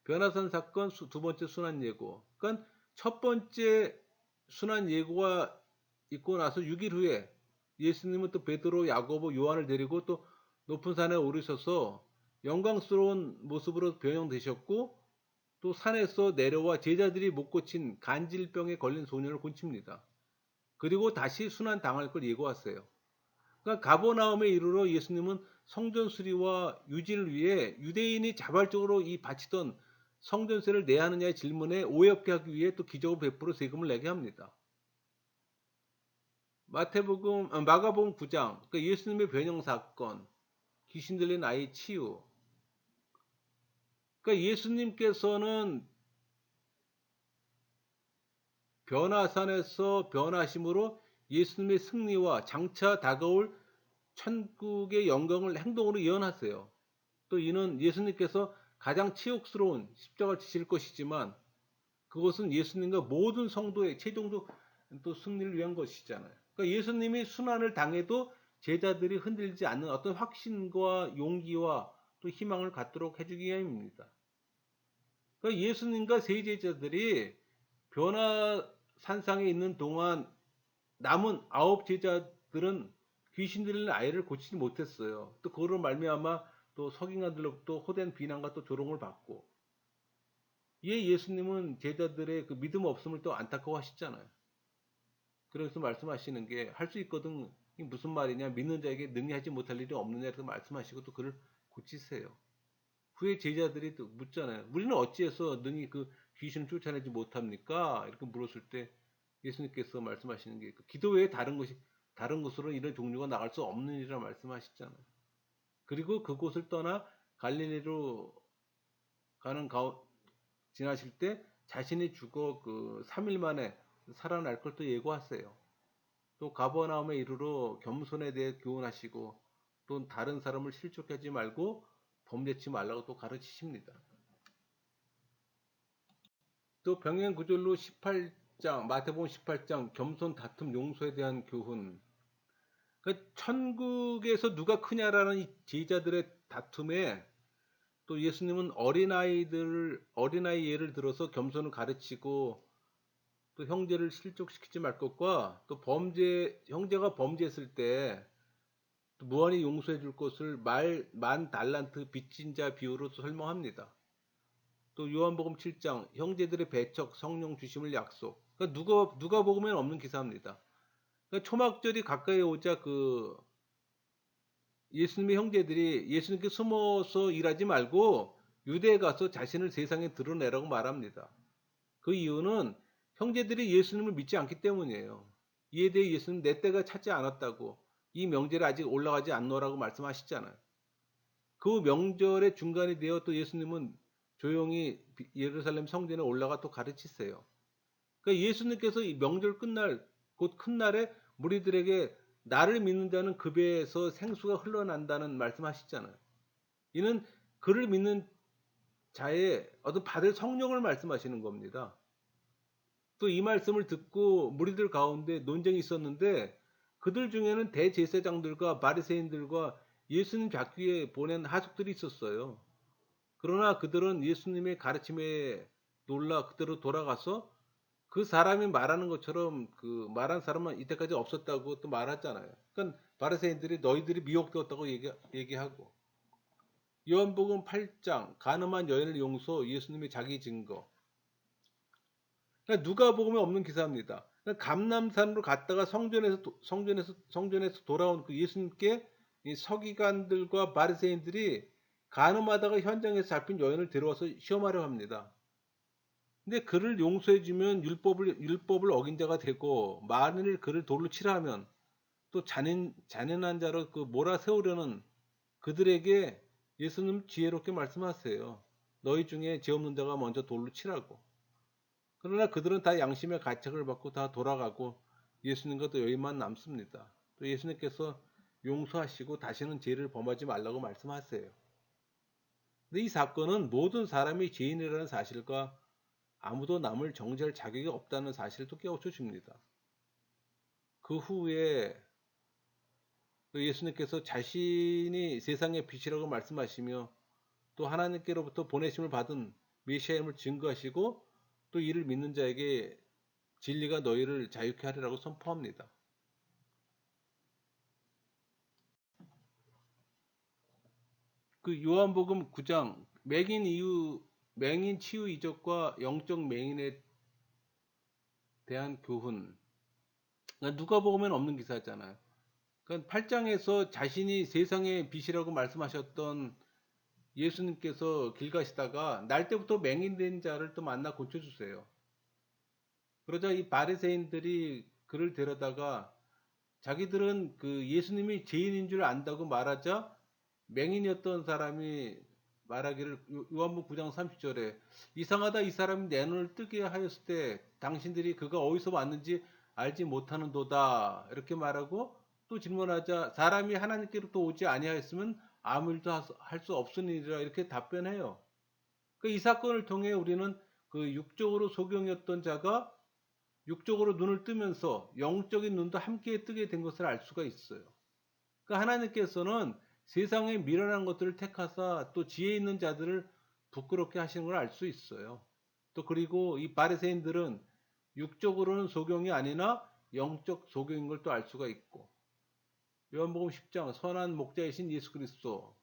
변화산 사건 두 번째 순환 예고. 그러니까 첫 번째 순환 예고가 있고 나서 6일 후에 예수님은 또 베드로, 야고보, 요한을 데리고 또 높은 산에 오르셔서 영광스러운 모습으로 변형되셨고 또 산에서 내려와 제자들이 못 고친 간질병에 걸린 소년을 고칩니다. 그리고 다시 순환 당할 걸 예고하세요. 그러니까 가버나움에 이르러 예수님은 성전 수리와 유지를 위해 유대인이 자발적으로 이 바치던 성전세를 내야 하느냐의 질문에 오엽게 하기 위해 또 기적을 베풀어 세금을 내게 합니다. 마가복음 9장, 그러니까 예수님의 변형 사건, 귀신 들린 아이 치유. 그러니까 예수님께서는 변화산에서 변화심으로 예수님의 승리와 장차 다가올 천국의 영광을 행동으로 예언하세요. 또 이는 예수님께서 가장 치욕스러운 십자가를 지실 것이지만 그것은 예수님과 모든 성도의 최종적 또 승리를 위한 것이잖아요. 그러니까 예수님이 순환을 당해도 제자들이 흔들리지 않는 어떤 확신과 용기와 또 희망을 갖도록 해주기 위함입니다. 그러니까 예수님과 세 제자들이 변화산상에 있는 동안 남은 9 제자들은 귀신 들린 아이를 고치지 못했어요. 또 그거로 말미암아 또 서기관들로부터 호된 비난과 또 조롱을 받고, 이에 예수님은 제자들의 그 믿음 없음을 또 안타까워하시잖아요. 그래서 말씀하시는 게 할 수 있거든. 이 무슨 말이냐? 믿는 자에게 능히하지 못할 일이 없느냐? 이렇게 말씀하시고 또 그를 고치세요. 후에 제자들이 또 묻잖아요. 우리는 어찌해서 능히 그 귀신을 쫓아내지 못합니까? 이렇게 물었을 때 예수님께서 말씀하시는 게 기도 외에 다른 곳으로는 이런 종류가 나갈 수 없는 일이라 말씀하시잖아요. 그리고 그곳을 떠나 갈릴리로 가는 지나실 때 자신이 죽어 그 3일 만에 살아날 걸 또 예고하세요. 또 가버나움에 이르러 겸손에 대해 교훈하시고 또 다른 사람을 실족하지 말고 범죄치 말라고 또 가르치십니다. 또 병행구절로 18장 마태복음 18장 겸손 다툼 용서에 대한 교훈. 그러니까 천국에서 누가 크냐라는 이 제자들의 다툼에 또 예수님은 어린아이 예를 들어서 겸손을 가르치고 또 형제를 실족시키지 말 것과 또 형제가 범죄했을 때 무한히 용서해 줄 것을 만 달란트 빚진 자 비유로 설명합니다. 또 요한복음 7장 형제들의 배척 성령 주심을 약속. 그러니까 누가 복음에는 없는 기사입니다. 그러니까 초막절이 가까이 오자 그 예수님의 형제들이 예수님께 숨어서 일하지 말고 유대에 가서 자신을 세상에 드러내라고 말합니다. 그 이유는 형제들이 예수님을 믿지 않기 때문이에요. 이에 대해 예수님 내 때가 차지 않았다고, 이 명절에 아직 올라가지 않노라고 말씀하시잖아요. 그 명절의 중간이 되어 또 예수님은 조용히 예루살렘 성전에 올라가 또 가르치세요. 그러니까 예수님께서 이 명절 끝날 곧 큰 날에 무리들에게 나를 믿는 자는 그 배에서 생수가 흘러난다는 말씀하시잖아요. 이는 그를 믿는 자의 어떤 받을 성령을 말씀하시는 겁니다. 또 이 말씀을 듣고 무리들 가운데 논쟁이 있었는데 그들 중에는 대제사장들과 바리새인들과 예수님 잡기 위해 보낸 하숙들이 있었어요. 그러나 그들은 예수님의 가르침에 놀라 그대로 돌아가서 그 사람이 말하는 것처럼 그 말한 사람은 이때까지 없었다고 또 말하잖아요. 그러니까 바리새인들이 너희들이 미혹되었다고 얘기하고, 요한복음 8장 가늠한 여인을 용서 예수님의 자기 증거. 그러니까 누가복음에 없는 기사입니다. 그러니까 감람산으로 갔다가 성전에서 돌아온 그 예수님께 이 서기관들과 바리새인들이 간음하다가 현장에서 잡힌 여인을 데려와서 시험하려 합니다. 근데 그를 용서해주면 율법을 어긴 자가 되고, 만일 그를 돌로 치라 하면 또 잔인한 자로 그 몰아세우려는 그들에게 예수님 지혜롭게 말씀하세요. 너희 중에 죄 없는 자가 먼저 돌로 치라고. 그러나 그들은 다 양심의 가책을 받고 다 돌아가고 예수님과 또 여인만 남습니다. 또 예수님께서 용서하시고 다시는 죄를 범하지 말라고 말씀하세요. 근데 이 사건은 모든 사람이 죄인이라는 사실과 아무도 남을 정죄할 자격이 없다는 사실을 또 깨우쳐 줍니다. 그 후에 예수님께서 자신이 세상의 빛이라고 말씀하시며 또 하나님께로부터 보내심을 받은 메시아임을 증거하시고 또 이를 믿는 자에게 진리가 너희를 자유케 하리라고 선포합니다. 그 요한복음 9장 맹인 치유 이적과 영적 맹인에 대한 교훈. 그러니까 누가복음에는 없는 기사잖아요. 그러니까 8장에서 자신이 세상의 빛이라고 말씀하셨던 예수님께서 길 가시다가 날 때부터 맹인된 자를 또 만나 고쳐주세요. 그러자 이 바리새인들이 그를 데려다가 자기들은 그 예수님이 죄인인 줄 안다고 말하자 맹인이었던 사람이 말하기를 요한복음 9장 30절에 이상하다 이 사람이 내 눈을 뜨게 하였을 때 당신들이 그가 어디서 왔는지 알지 못하는도다 이렇게 말하고 또 질문하자 사람이 하나님께로부터 오지 아니하였으면 아무 일도 할 수 없으니라 이렇게 답변해요. 이 사건을 통해 우리는 그 육적으로 소경이었던 자가 육적으로 눈을 뜨면서 영적인 눈도 함께 뜨게 된 것을 알 수가 있어요. 그러니까 하나님께서는 세상에 미련한 것들을 택하사 또 지혜 있는 자들을 부끄럽게 하시는 걸 알 수 있어요. 또 그리고 이 바리새인들은 육적으로는 소경이 아니나 영적 소경인 걸 또 알 수가 있고, 요한복음 10장 선한 목자이신 예수 그리스도,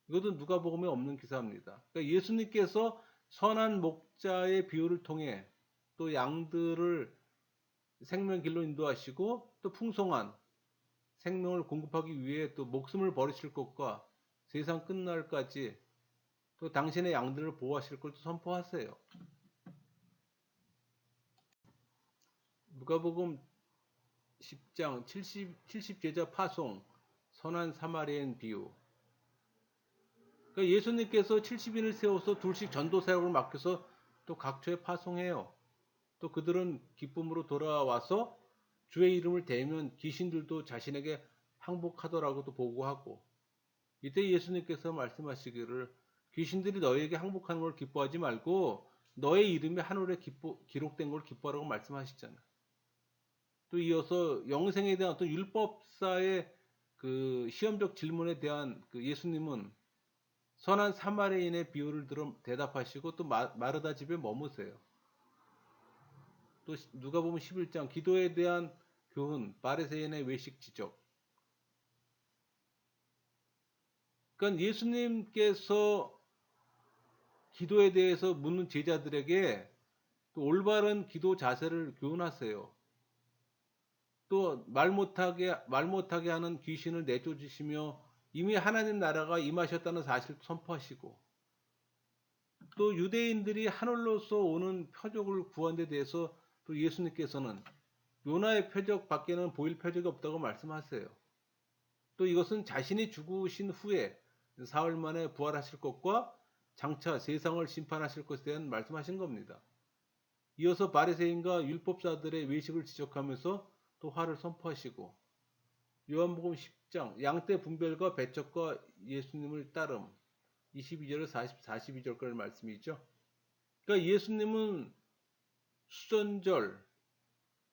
이것도 누가복음에 없는 기사입니다. 그러니까 예수님께서 선한 목자의 비유를 통해 또 양들을 생명길로 인도하시고 또 풍성한 생명을 공급하기 위해 또 목숨을 버리실 것과 세상 끝날까지 또 당신의 양들을 보호하실 것도 선포하세요. 누가복음 10장 70 제자 파송, 선한 사마리아인 비유. 그러니까 예수님께서 70인을 세워서 둘씩 전도 사역을 맡겨서 또 각처에 파송해요. 또 그들은 기쁨으로 돌아와서 주의 이름을 대면 귀신들도 자신에게 항복하더라고도 보고하고, 이때 예수님께서 말씀하시기를 귀신들이 너에게 항복하는 걸 기뻐하지 말고 너의 이름이 하늘에 기록된 걸 기뻐하라고 말씀하시잖아요. 또 이어서 영생에 대한 어떤 율법사의 그 시험적 질문에 대한 그 예수님은 선한 사마리아인의 비유를 들어 대답하시고 또 마르다 집에 머무세요. 또 누가복음 11장 기도에 대한 교훈, 바리새인의 외식 지적. 그러니까 예수님께서 기도에 대해서 묻는 제자들에게 또 올바른 기도 자세를 교훈하세요. 또 말 못하게 하는 귀신을 내쫓으시며 이미 하나님 나라가 임하셨다는 사실을 선포하시고, 또 유대인들이 하늘로서 오는 표적을 구한 데 대해서 또 예수님께서는 요나의 표적 밖에는 보일 표적이 없다고 말씀하세요. 또 이것은 자신이 죽으신 후에 사흘 만에 부활하실 것과 장차 세상을 심판하실 것에 대한 말씀하신 겁니다. 이어서 바리새인과 율법사들의 외식을 지적하면서 또 화를 선포하시고, 요한복음 10장 양떼 분별과 배척과 예수님을 따름 22절에서 42절까지 말씀이죠. 그러니까 예수님은 수전절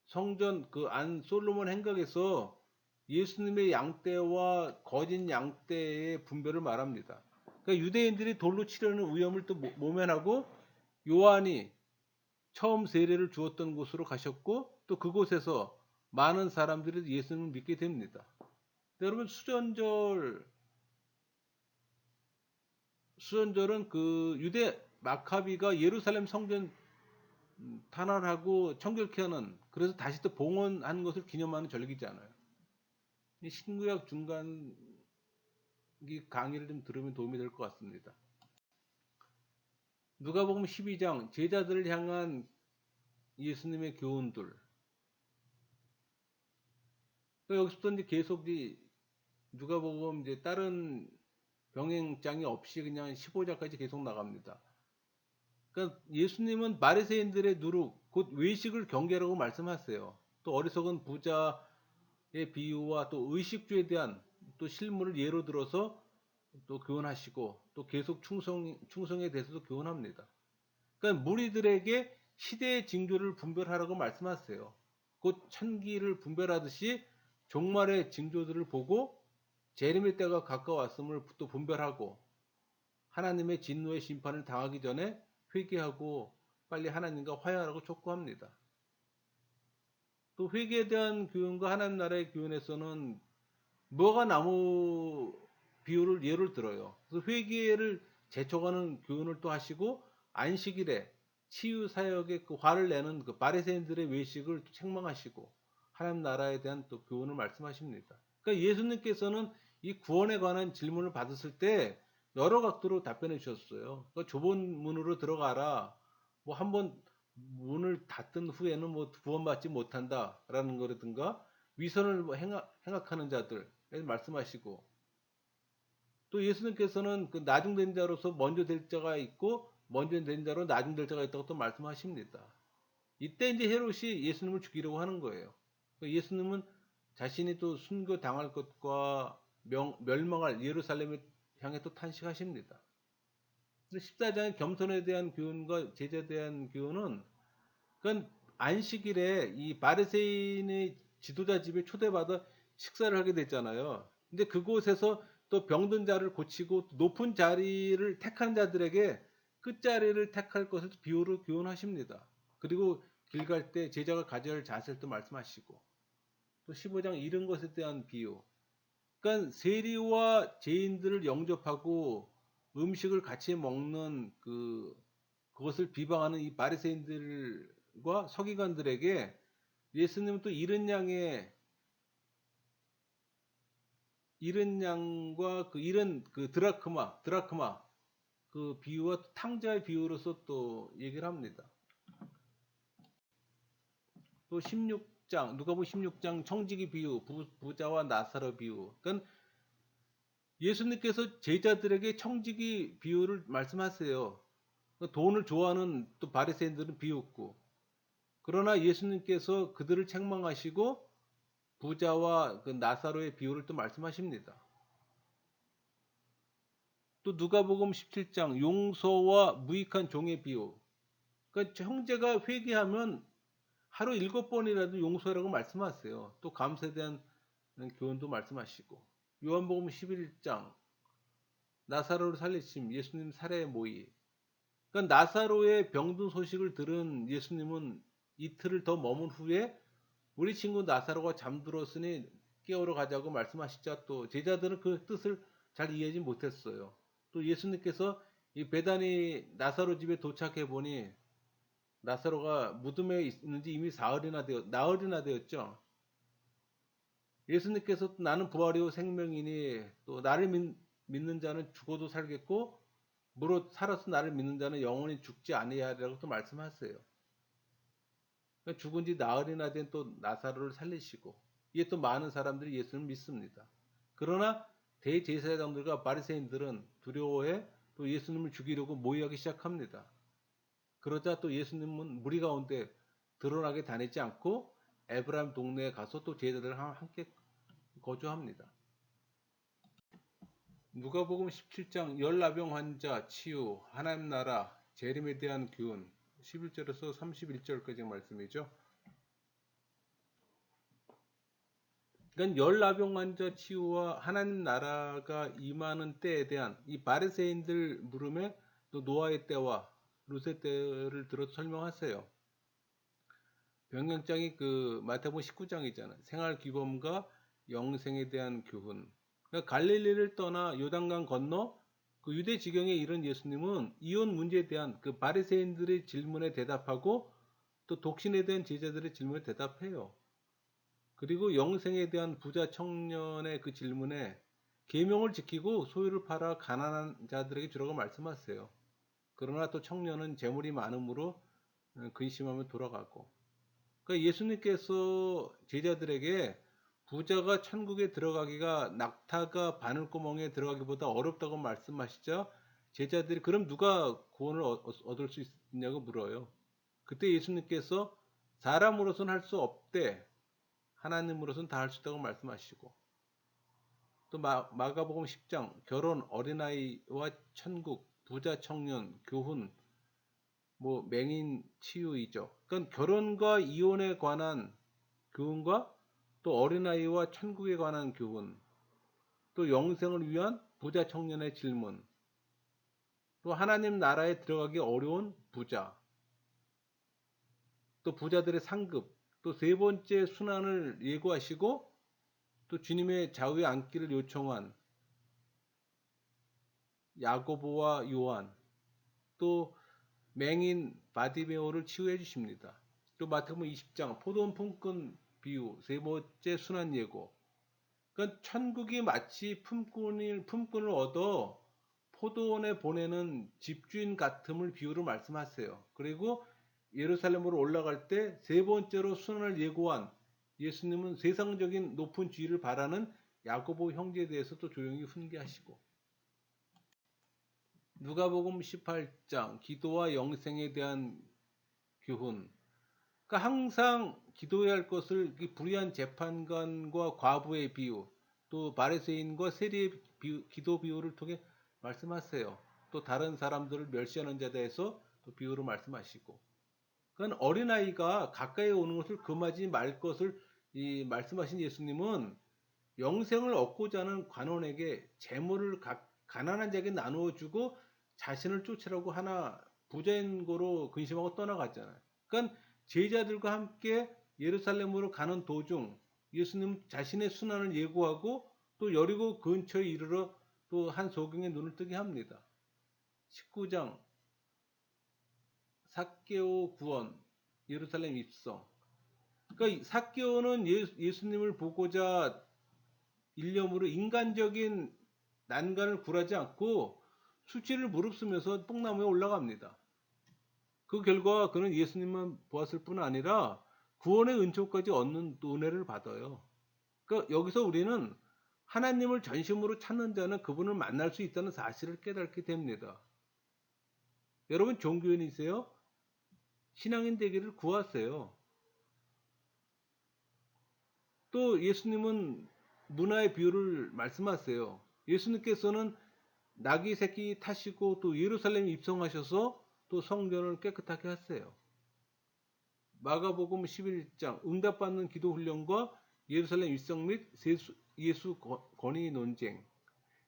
성전 그 안 솔로몬 행각에서 예수님의 양떼와 거짓 양떼의 분별을 말합니다. 그러니까 유대인들이 돌로 치려는 위험을 또 모면하고 요한이 처음 세례를 주었던 곳으로 가셨고 또 그곳에서 많은 사람들이 예수님을 믿게 됩니다. 여러분 수전절은 그 유대 마카비가 예루살렘 성전 탄환하고 청결케 하는, 그래서 다시 또 봉헌한 것을 기념하는 절기잖아요. 신구약 중간기 강의를 좀 들으면 도움이 될 것 같습니다. 누가복음 12장 제자들을 향한 예수님의 교훈들. 그러니까 여기서부터 이제 계속 누가복음 이제 다른 병행장이 없이 그냥 15장까지 계속 나갑니다. 그러니까 예수님은 바리새인들의 누룩, 곧 외식을 경계라고 말씀하세요. 또 어리석은 부자의 비유와 또 의식주에 대한 또 실물을 예로 들어서 또 교훈하시고 또 계속 충성에 대해서도 교훈합니다. 그러니까 무리들에게 시대의 징조를 분별하라고 말씀하세요. 곧 천기를 분별하듯이 종말의 징조들을 보고 재림의 때가 가까웠음을 또 분별하고 하나님의 진노의 심판을 당하기 전에 회개하고 빨리 하나님과 화해하라고 촉구합니다. 또 회개에 대한 교훈과 하나님 나라의 교훈에서는 무화과 나무 비유를 예를 들어요. 그래서 회개를 재촉하는 교훈을 또 하시고 안식일에 치유 사역에 그 화를 내는 그 바리새인들의 외식을 책망하시고 하나님 나라에 대한 또 교훈을 말씀하십니다. 그러니까 예수님께서는 이 구원에 관한 질문을 받았을 때 여러 각도로 답변해 주셨어요. 그러니까 좁은 문으로 들어가라. 뭐 한번 문을 닫은 후에는 뭐 구원받지 못한다라는 거라든가 위선을 뭐 행악하는 자들 말씀하시고, 또 예수님께서는 그 나중된 자로서 먼저 될 자가 있고 먼저 된 자로 나중될 자가 있다고 또 말씀하십니다. 이때 이제 헤롯이 예수님을 죽이려고 하는 거예요. 예수님은 자신이 또 순교 당할 것과 멸망할 예루살렘을 향해 또 탄식하십니다. 14장의 겸손에 대한 교훈과 제자에 대한 교훈은, 그건 안식일에 이 바리새인의 지도자 집에 초대받아 식사를 하게 됐잖아요. 근데 그곳에서 또 병든 자를 고치고 높은 자리를 택한 자들에게 끝자리를 택할 것을 비유로 교훈하십니다. 그리고 길 갈 때 제자가 가져야 할 자세를 또 말씀하시고, 또 15장 잃은 것에 대한 비유. 그러니까 세리와 죄인들을 영접하고 음식을 같이 먹는 그것을 비방하는 이 바리새인들과 서기관들에게 예수님은 또 잃은 양과 그 잃은 그 드라크마 그 비유와 탕자의 비유로서 또 얘기를 합니다. 또 16장 누가복음 16장 청지기 비유, 부자와 나사로 비유. 그러니까 예수님께서 제자들에게 청지기 비유를 말씀하세요. 돈을 좋아하는 또 바리새인들은 비웃고, 그러나 예수님께서 그들을 책망하시고 부자와 그 나사로의 비유를 또 말씀하십니다. 또 누가복음 17장 용서와 무익한 종의 비유. 그러니까 형제가 회개하면 하루 7번이라도 용서하라고 말씀하세요. 또 감사에 대한 교훈도 말씀하시고. 요한복음 11장 나사로를 살리심, 예수님 살해의 모의. 그러니까 나사로의 병든 소식을 들은 예수님은 이틀을 더 머문 후에 우리 친구 나사로가 잠들었으니 깨우러 가자고 말씀하시자 또 제자들은 그 뜻을 잘 이해하지 못했어요. 또 예수님께서 이 베다니 나사로 집에 도착해 보니 나사로가 무덤에 있는지 이미 나흘이나 되었죠. 예수님께서 나는 부활이요 생명이니 또 나를 믿는 자는 죽어도 살겠고 무릇 살아서 나를 믿는 자는 영원히 죽지 아니하리라고 또 말씀하세요. 그러니까 죽은 지 나흘이나 된 또 나사로를 살리시고 이에 또 많은 사람들이 예수를 믿습니다. 그러나 대제사장들과 바리새인들은 두려워해 또 예수님을 죽이려고 모의하기 시작합니다. 그러자 또 예수님은 무리 가운데 드러나게 다니지 않고 에브라임 동네에 가서 또 제자들과 함께 거주합니다. 누가복음 17장 열나병 환자 치유, 하나님 나라, 재림에 대한 교훈 11절에서 31절까지 말씀이죠. 그러니까 열나병 환자 치유와 하나님 나라가 임하는 때에 대한 이 바리새인들 물음에 또 노아의 때와 룻의 때를 들어서 설명하세요. 변경장이 그 마태복음 19장이잖아요. 생활 규범과 영생에 대한 교훈. 그러니까 갈릴리를 떠나 요단강 건너 그 유대 지경에 이른 예수님은 이혼 문제에 대한 그 바리새인들의 질문에 대답하고 또 독신에 대한 제자들의 질문에 대답해요. 그리고 영생에 대한 부자 청년의 그 질문에 계명을 지키고 소유를 팔아 가난한 자들에게 주라고 말씀하세요. 그러나 또 청년은 재물이 많음으로 근심하며 돌아가고. 그러니까 예수님께서 제자들에게 부자가 천국에 들어가기가 낙타가 바늘구멍에 들어가기보다 어렵다고 말씀하시자 제자들이 그럼 누가 구원을 얻을 수 있냐고 물어요. 그때 예수님께서 사람으로서는 할 수 없대, 하나님으로서는 다 할 수 있다고 말씀하시고, 또 마가복음 10장 결혼, 어린아이와 천국, 부자 청년, 교훈, 뭐 맹인 치유이죠. 그러니까 결혼과 이혼에 관한 교훈과 또 어린아이와 천국에 관한 교훈, 또 영생을 위한 부자 청년의 질문, 또 하나님 나라에 들어가기 어려운 부자, 또 부자들의 상급, 또 세 번째 순환을 예고하시고 또 주님의 좌우에 앉기를 요청한 야고보와 요한, 또 맹인 바디메오를 치유해 주십니다. 또 마태복음 20장 포도원 품꾼 비유, 세 번째 순환 예고. 그러니까 천국이 마치 품꾼을 얻어 포도원에 보내는 집주인 같음을 비유로 말씀하세요. 그리고 예루살렘으로 올라갈 때 세 번째로 순환을 예고한 예수님은 세상적인 높은 지위를 바라는 야고보 형제에 대해서 또 조용히 훈계하시고, 누가복음 18장 기도와 영생에 대한 교훈. 그러니까 항상 기도해야 할 것을 불의한 재판관과 과부의 비유, 또 바리새인과 세리의 기도 비유를 통해 말씀하세요. 또 다른 사람들을 멸시하는 자에 대해서 또 비유로 말씀하시고, 그건 어린아이가 가까이 오는 것을 금하지 말 것을 말씀하신 예수님은 영생을 얻고자 하는 관원에게 재물을 가난한 자에게 나누어 주고 자신을 쫓으라고 하나 부자인 거로 근심하고 떠나갔잖아요. 그러니까 제자들과 함께 예루살렘으로 가는 도중 예수님 자신의 순환을 예고하고 또 여리고 근처에 이르러 또 한 소경의 눈을 뜨게 합니다. 19장 삭개오 구원 예루살렘 입성. 그러니까 삭개오는 예수님을 보고자 일념으로 인간적인 난간을 굴하지 않고 수치를 무릅쓰면서 뽕나무에 올라갑니다. 그 결과 그는 예수님만 보았을 뿐 아니라 구원의 은총까지 얻는 은혜를 받아요. 그러니까 여기서 우리는 하나님을 전심으로 찾는 자는 그분을 만날 수 있다는 사실을 깨닫게 됩니다. 여러분 종교인이세요? 신앙인 되기를 구하세요. 또 예수님은 문화의 비유를 말씀하세요. 예수님께서는 나귀 새끼 타시고 또 예루살렘에 입성하셔서 또 성전을 깨끗하게 하세요. 마가복음 11장 응답받는 기도 훈련과 예루살렘 입성 및 예수 권위 논쟁.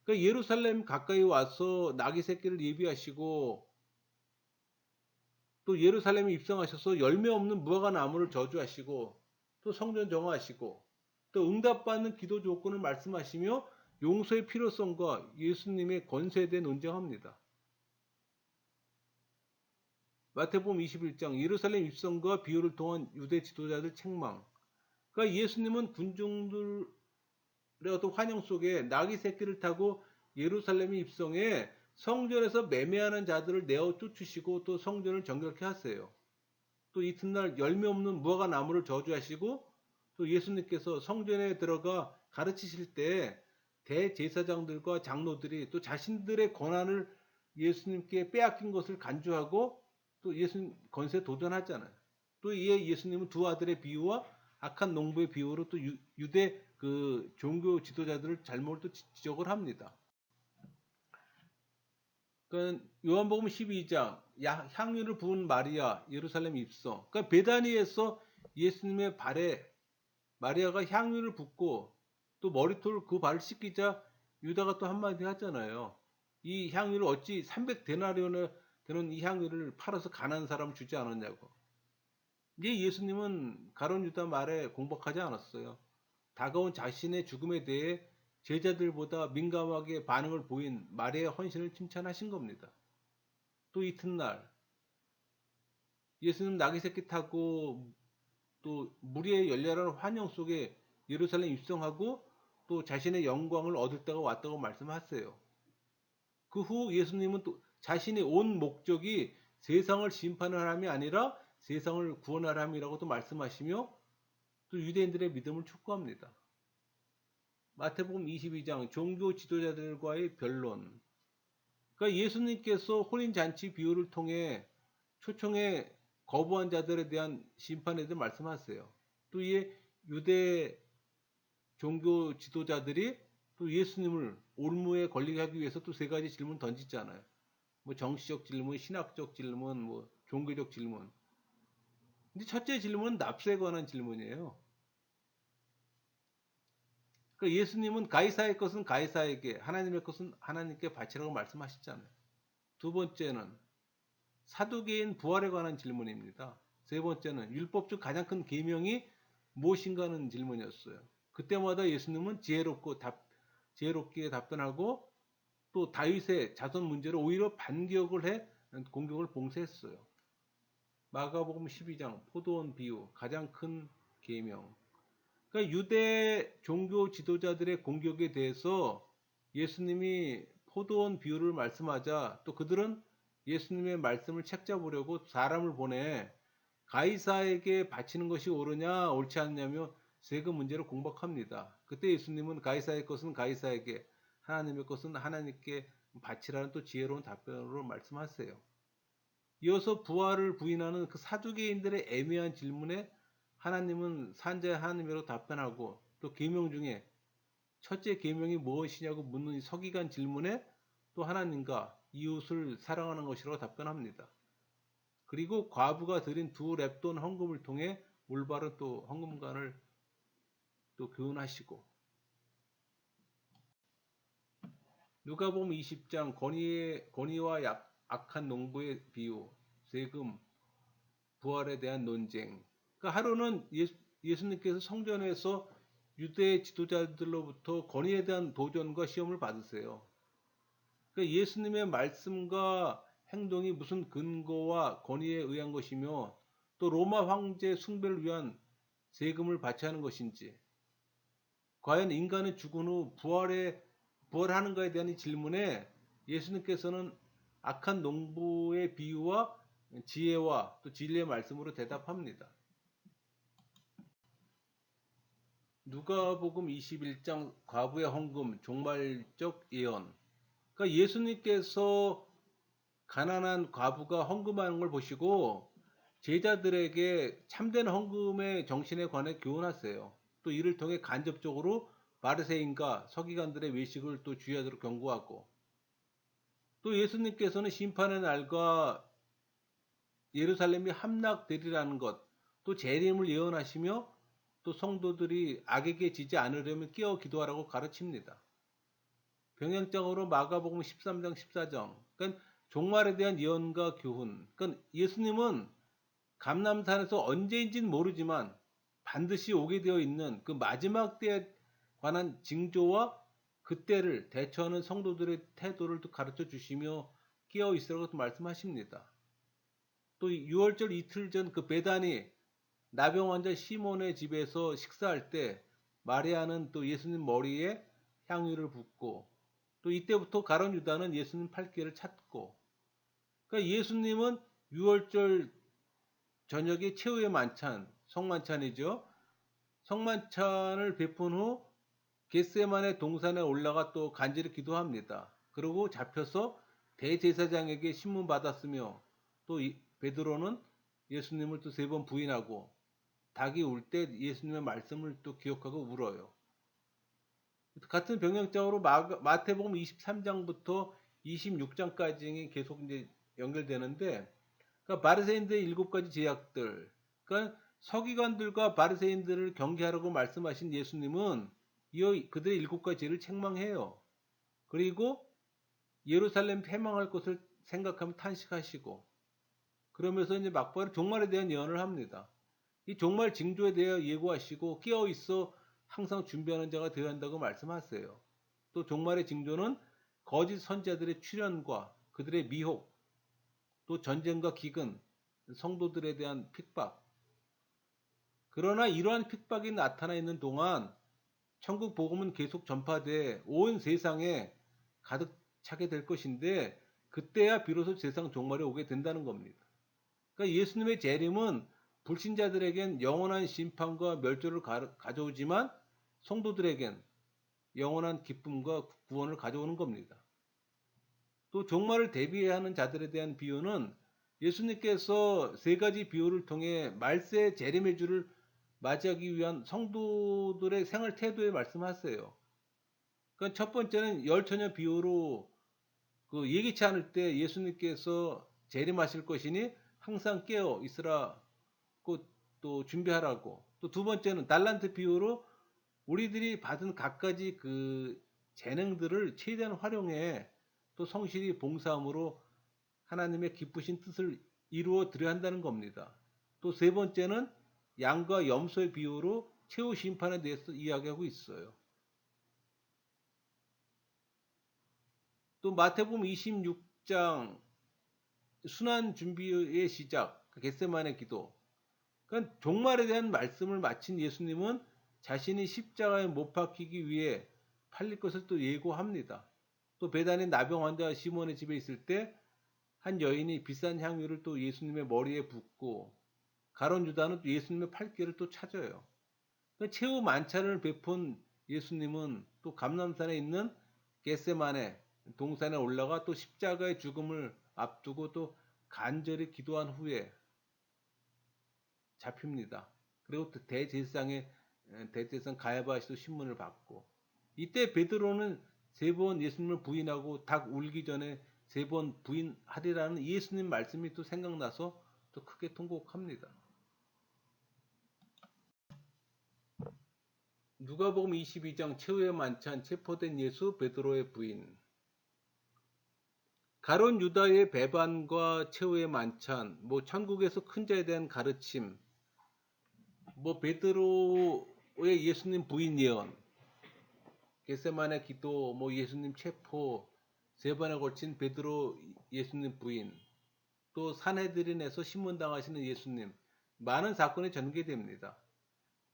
그러니까 예루살렘 가까이 와서 나귀 새끼를 예비하시고 또 예루살렘에 입성하셔서 열매 없는 무화과 나무를 저주하시고 또 성전 정화하시고 또 응답받는 기도 조건을 말씀하시며 용서의 필요성과 예수님의 권세에 대해 논쟁합니다. 마태복음 21장 예루살렘 입성과 비유를 통한 유대 지도자들 책망. 그러니까 예수님은 군중들의 어떤 환영 속에 나귀 새끼를 타고 예루살렘에 입성해 성전에서 매매하는 자들을 내어 쫓으시고 또 성전을 정결케 하세요. 또 이튿날 열매 없는 무화과 나무를 저주하시고 또 예수님께서 성전에 들어가 가르치실 때 대제사장들과 장로들이 또 자신들의 권한을 예수님께 빼앗긴 것을 간주하고 또 예수님 권세에 도전하잖아요. 또 이에 예수님은 두 아들의 비유와 악한 농부의 비유로 또 유대 그 종교 지도자들을 잘못을 또 지적을 합니다. 그러니까 요한복음 12장 향유를 부은 마리아 예루살렘 입성. 그러니까 베다니에서 예수님의 발에 마리아가 향유를 붓고 또 머리털 그 발을 씻기자 유다가 또 한마디 하잖아요. 이 향유를 어찌 300데나리온에 되는 이 향유를 팔아서 가난한 사람 주지 않았냐고. 이제 예수님은 가룟 유다 말에 공박하지 않았어요. 다가온 자신의 죽음에 대해 제자들보다 민감하게 반응을 보인 마리아의 헌신을 칭찬하신 겁니다. 또 이튿날 예수님 나귀 새끼 타고 또 무리의 열렬한 환영 속에 예루살렘 입성하고 또 자신의 영광을 얻을 때가 왔다고 말씀하세요. 그 후 예수님은 또 자신의 온 목적이 세상을 심판하람이 아니라 세상을 구원하람이라고 또 말씀하시며 또 유대인들의 믿음을 촉구합니다. 마태복음 22장 종교 지도자들과의 변론. 그러니까 예수님께서 혼인잔치 비유를 통해 초청에 거부한 자들에 대한 심판에 대해 말씀하세요. 또 이에 유대 종교 지도자들이 또 예수님을 올무에 걸리게 하기 위해서 또 세 가지 질문 던지잖아요. 뭐 정치적 질문, 신학적 질문, 뭐 종교적 질문. 근데 첫째 질문은 납세에 관한 질문이에요. 그러니까 예수님은 가이사의 것은 가이사에게, 하나님의 것은 하나님께 바치라고 말씀하셨잖아요. 두 번째는 사두개인 부활에 관한 질문입니다. 세 번째는 율법 중 가장 큰 계명이 무엇인가 하는 질문이었어요. 그때마다 예수님은 지혜롭게 답변하고 또 다윗의 자손 문제를 오히려 반격을 해 공격을 봉쇄했어요. 마가복음 12장 포도원 비유 가장 큰 계명. 그러니까 유대 종교 지도자들의 공격에 대해서 예수님이 포도원 비유를 말씀하자 또 그들은 예수님의 말씀을 책잡으려고 사람을 보내 가이사에게 바치는 것이 옳으냐 옳지 않냐며 세금 문제를 공박합니다. 그때 예수님은 가이사의 것은 가이사에게 하나님의 것은 하나님께 바치라는 또 지혜로운 답변으로 말씀하세요. 이어서 부활을 부인하는 그 사두개인들의 애매한 질문에 하나님은 산자의 하나님이라고 답변하고 또 계명 중에 첫째 계명이 무엇이냐고 묻는 서기관 질문에 또 하나님과 이웃을 사랑하는 것이라고 답변합니다. 그리고 과부가 드린 두 렙돈 헌금을 통해 올바른 또 헌금관을 또 교훈하시고 누가복음 20장 권위와 악한 농부의 비유, 세금, 부활에 대한 논쟁. 그러니까 하루는 예수님께서 성전에서 유대 지도자들로부터 권위에 대한 도전과 시험을 받으세요. 그러니까 예수님의 말씀과 행동이 무슨 근거와 권위에 의한 것이며 또 로마 황제 숭배를 위한 세금을 바쳐야 하는 것인지, 과연 인간은 죽은 후 부활하는가에 대한 이 질문에 예수님께서는 악한 농부의 비유와 지혜와 또 진리의 말씀으로 대답합니다. 누가복음 21장 과부의 헌금 종말적 예언. 그러니까 예수님께서 가난한 과부가 헌금하는 걸 보시고 제자들에게 참된 헌금의 정신에 관해 교훈하세요. 또 이를 통해 간접적으로 바리새인과 서기관들의 외식을 또 주의하도록 경고하고, 또 예수님께서는 심판의 날과 예루살렘이 함락되리라는 것, 또 재림을 예언하시며 또 성도들이 악에게 지지 않으려면 깨어 기도하라고 가르칩니다. 병행적으로 마가복음 13장 14장, 그러니까 종말에 대한 예언과 교훈. 그러니까 예수님은 감람산에서 언제인지는 모르지만 반드시 오게 되어 있는 그 마지막 때에 관한 징조와 그때를 대처하는 성도들의 태도를 또 가르쳐 주시며 깨어 있으라고 말씀하십니다. 또 6월절 이틀 전 그 베다니 나병 환자 시몬의 집에서 식사할 때 마리아는 또 예수님 머리에 향유를 붓고, 또 이때부터 가룟 유다는 예수님 팔길을 찾고, 그러니까 예수님은 6월절 저녁에 최후의 만찬, 성만찬이죠. 성만찬을 베푼 후 겟세마네 동산에 올라가 또 간절히 기도합니다. 그리고 잡혀서 대제사장에게 신문 받았으며 또 베드로는 예수님을 또 세 번 부인하고 닭이 울 때 예수님의 말씀을 또 기억하고 울어요. 같은 병행적으로 마태복음 23장부터 26장까지 계속 이제 연결되는데, 그러니까 바리새인들의 7가지 제약들, 그러니까 서기관들과 바리새인들을 경계하라고 말씀하신 예수님은 이어 그들의 7가지 죄를 책망해요. 그리고 예루살렘 패망할 것을 생각하며 탄식하시고, 그러면서 이제 막바로 종말에 대한 예언을 합니다. 이 종말 징조에 대해 예고하시고 깨어 있어 항상 준비하는 자가 되어야 한다고 말씀하세요. 또 종말의 징조는 거짓 선자들의 출현과 그들의 미혹, 또 전쟁과 기근, 성도들에 대한 핍박. 그러나 이러한 핍박이 나타나 있는 동안 천국 복음은 계속 전파돼 온 세상에 가득 차게 될 것인데, 그때야 비로소 세상 종말이 오게 된다는 겁니다. 그러니까 예수님의 재림은 불신자들에겐 영원한 심판과 멸절을 가져오지만 성도들에겐 영원한 기쁨과 구원을 가져오는 겁니다. 또 종말을 대비하는 자들에 대한 비유는 예수님께서 세 가지 비유를 통해 말세 재림의 주를 맞이하기 위한 성도들의 생활 태도에 말씀하세요. 그러니까 첫 번째는 열처녀 비유로 그 예기치 않을 때 예수님께서 재림하실 것이니 항상 깨어 있으라고 또 준비하라고. 또 두 번째는 달란트 비유로 우리들이 받은 갖가지 그 재능들을 최대한 활용해 또 성실히 봉사함으로 하나님의 기쁘신 뜻을 이루어 드려야 한다는 겁니다. 또 세 번째는 양과 염소의 비유로 최후 심판에 대해서 이야기하고 있어요. 또 마태복음 26장 순환 준비의 시작, 겟세마네 기도. 그러니까 종말에 대한 말씀을 마친 예수님은 자신이 십자가에 못 박히기 위해 팔릴 것을 또 예고합니다. 또 베단의 나병 환자 시몬의 집에 있을 때 한 여인이 비싼 향유를 또 예수님의 머리에 붓고, 가룟 유다는 또 예수님의 팔길을 또 찾아요. 그러니까 최후 만찬을 베푼 예수님은 또 감람산에 있는 겟세마네 동산에 올라가 또 십자가의 죽음을 앞두고 또 간절히 기도한 후에 잡힙니다. 그리고 또 대제사장 가야바시도 신문을 받고, 이때 베드로는 세 번 예수님을 부인하고 닭 울기 전에 세 번 부인하리라는 예수님 말씀이 또 생각나서 또 크게 통곡합니다. 누가복음 22장 최후의 만찬 체포된 예수 베드로의 부인. 가룟 유다의 배반과 최후의 만찬, 뭐 천국에서 큰 자에 대한 가르침, 뭐 베드로의 예수님 부인 예언, 겟세마네 기도, 뭐 예수님 체포, 세 번에 걸친 베드로 예수님 부인, 또 산헤드린에서 신문당하시는 예수님, 많은 사건이 전개됩니다.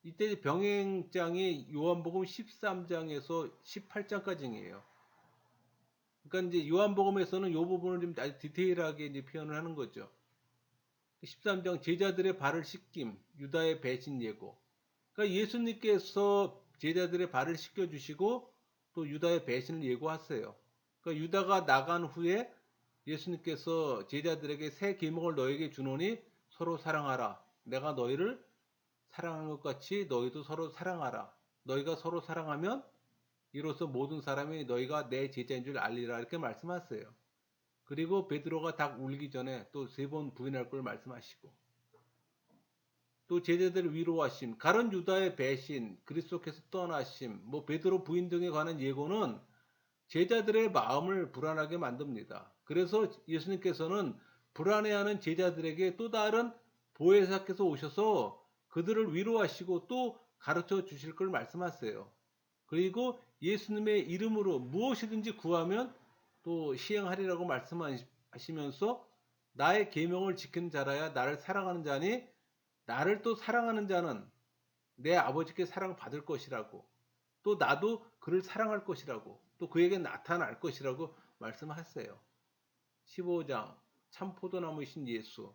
이때 병행장이 요한복음 13장에서 18장까지예요. 그러니까 이제 요한복음에서는 이 부분을 좀 아주 디테일하게 이제 표현을 하는 거죠. 13장 제자들의 발을 씻김, 유다의 배신 예고. 그러니까 예수님께서 제자들의 발을 씻겨 주시고 또 유다의 배신을 예고하세요. 그러니까 유다가 나간 후에 예수님께서 제자들에게 새 계명을 너에게 주노니 서로 사랑하라. 내가 너희를 사랑한 것 같이 너희도 서로 사랑하라. 너희가 서로 사랑하면 이로써 모든 사람이 너희가 내 제자인 줄 알리라 이렇게 말씀하세요. 그리고 베드로가 닭 울기 전에 또 세 번 부인할 걸 말씀하시고 또 제자들을 위로하심, 가룟 유다의 배신, 그리스도께서 떠나심, 뭐 베드로 부인 등에 관한 예고는 제자들의 마음을 불안하게 만듭니다. 그래서 예수님께서는 불안해하는 제자들에게 또 다른 보혜사께서 오셔서 그들을 위로하시고 또 가르쳐 주실 걸 말씀하세요. 그리고 예수님의 이름으로 무엇이든지 구하면 또 시행하리라고 말씀하시면서 나의 계명을 지키는 자라야 나를 사랑하는 자니 나를 또 사랑하는 자는 내 아버지께 사랑받을 것이라고 또 나도 그를 사랑할 것이라고 또 그에게 나타날 것이라고 말씀하세요. 15장 참 포도나무이신 예수.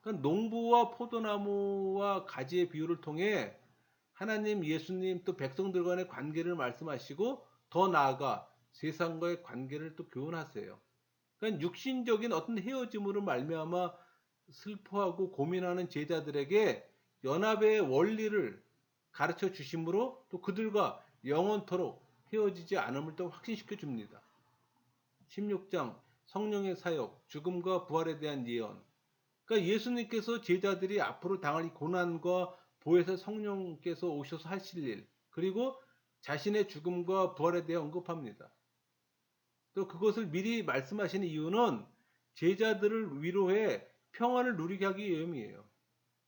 그러니까 농부와 포도나무와 가지의 비유를 통해 하나님, 예수님 또 백성들 간의 관계를 말씀하시고 더 나아가 세상과의 관계를 또 교훈하세요. 그러니까 육신적인 어떤 헤어짐으로 말미암아 슬퍼하고 고민하는 제자들에게 연합의 원리를 가르쳐 주심으로 또 그들과 영원토록 헤어지지 않음을 또 확신시켜 줍니다. 16장 성령의 사역, 죽음과 부활에 대한 예언. 그러니까 예수님께서 제자들이 앞으로 당할 이 고난과 보혜사 성령께서 오셔서 하실 일, 그리고 자신의 죽음과 부활에 대해 언급합니다. 또 그것을 미리 말씀하시는 이유는 제자들을 위로해 평안을 누리게 하기 위함이에요.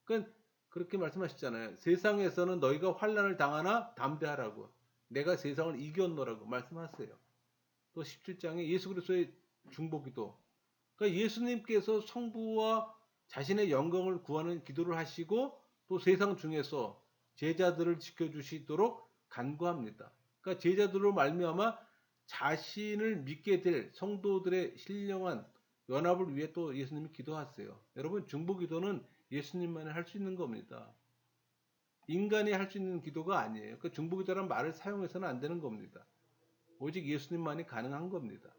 그러니까 그렇게 말씀하셨잖아요. 세상에서는 너희가 환난을 당하나 담대하라고. 내가 세상을 이겼노라고 말씀하세요. 또 17장에 예수 그리스도의 중보기도. 그러니까 예수님께서 성부와 자신의 영광을 구하는 기도를 하시고 또 세상 중에서 제자들을 지켜주시도록 간구합니다. 그러니까 제자들로 말미암아 자신을 믿게 될 성도들의 신령한 연합을 위해 또 예수님이 기도하세요. 여러분 중보기도는 예수님만이 할 수 있는 겁니다. 인간이 할 수 있는 기도가 아니에요. 그 중보기도라는 말을 사용해서는 안 되는 겁니다. 오직 예수님만이 가능한 겁니다.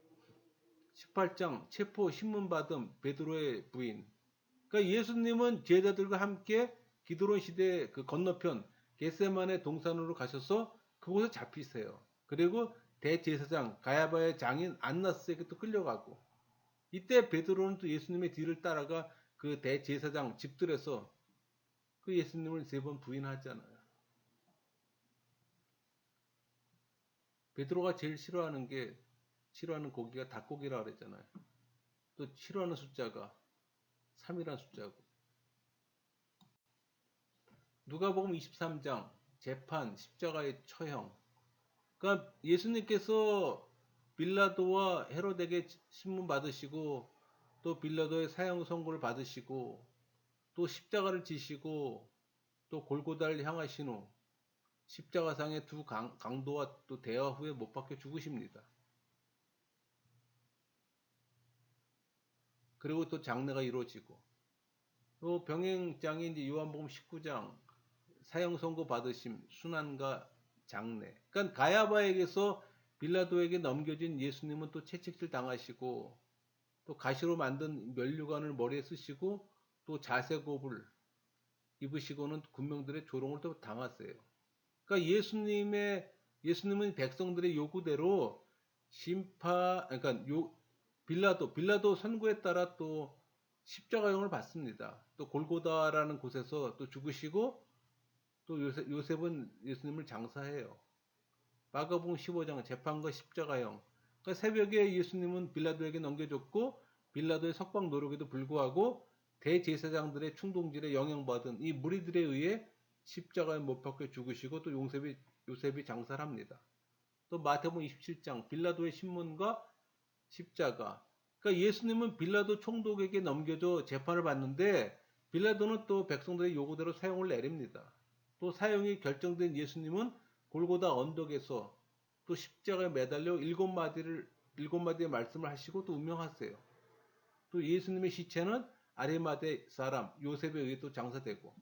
18장 체포 신문받음 베드로의 부인. 그러니까 예수님은 제자들과 함께 기드론 시대 그 건너편 겟세마네 동산으로 가셔서 그곳에 잡히세요. 그리고 대제사장 가야바의 장인 안나스에게 또 끌려가고 이때 베드로는 또 예수님의 뒤를 따라가 그 대제사장 집들에서 그 예수님을 세 번 부인하잖아요. 베드로가 제일 싫어하는 고기가 닭고기라 그랬잖아요. 또 싫어하는 숫자가 3이라는 숫자고. 누가복음 23장 재판 십자가의 처형. 그러니까 예수님께서 빌라도와 헤롯에게 신문 받으시고 또 빌라도의 사형 선고를 받으시고 또 십자가를 지시고 또 골고다를 향하신 후 십자가상의 두 강도와 또 대화 후에 못 박혀 죽으십니다. 그리고 또 장례가 이루어지고 또 병행장이 이제 요한복음 19장 사형 선고 받으심 순환과 장례. 그러니까 가야바에게서 빌라도에게 넘겨진 예수님은 또 채찍질 당하시고 또 가시로 만든 면류관을 머리에 쓰시고 또 자색옷을 입으시고는 군병들의 조롱을 또 당하세요. 그러니까 예수님은 백성들의 요구대로 그러니까 빌라도 선고에 따라 또 십자가형을 받습니다. 또 골고다라는 곳에서 또 죽으시고 또 요셉은 예수님을 장사해요. 마가복음 15장 재판과 십자가형. 그러니까 새벽에 예수님은 빌라도에게 넘겨줬고 빌라도의 석방 노력에도 불구하고 대제사장들의 충동질에 영향받은 이 무리들에 의해 십자가에 못 박혀 죽으시고 또 요셉이 장사를 합니다. 또 마태복음 27장 빌라도의 신문과 십자가. 그러니까 예수님은 빌라도 총독에게 넘겨져 재판을 받는데 빌라도는 또 백성들의 요구대로 사형을 내립니다. 또 사형이 결정된 예수님은 골고다 언덕에서 또 십자가에 매달려 일곱 마디의 말씀을 하시고 또 운명하세요. 또 예수님의 시체는 아리마대 사람 요셉에 의해 또 장사되고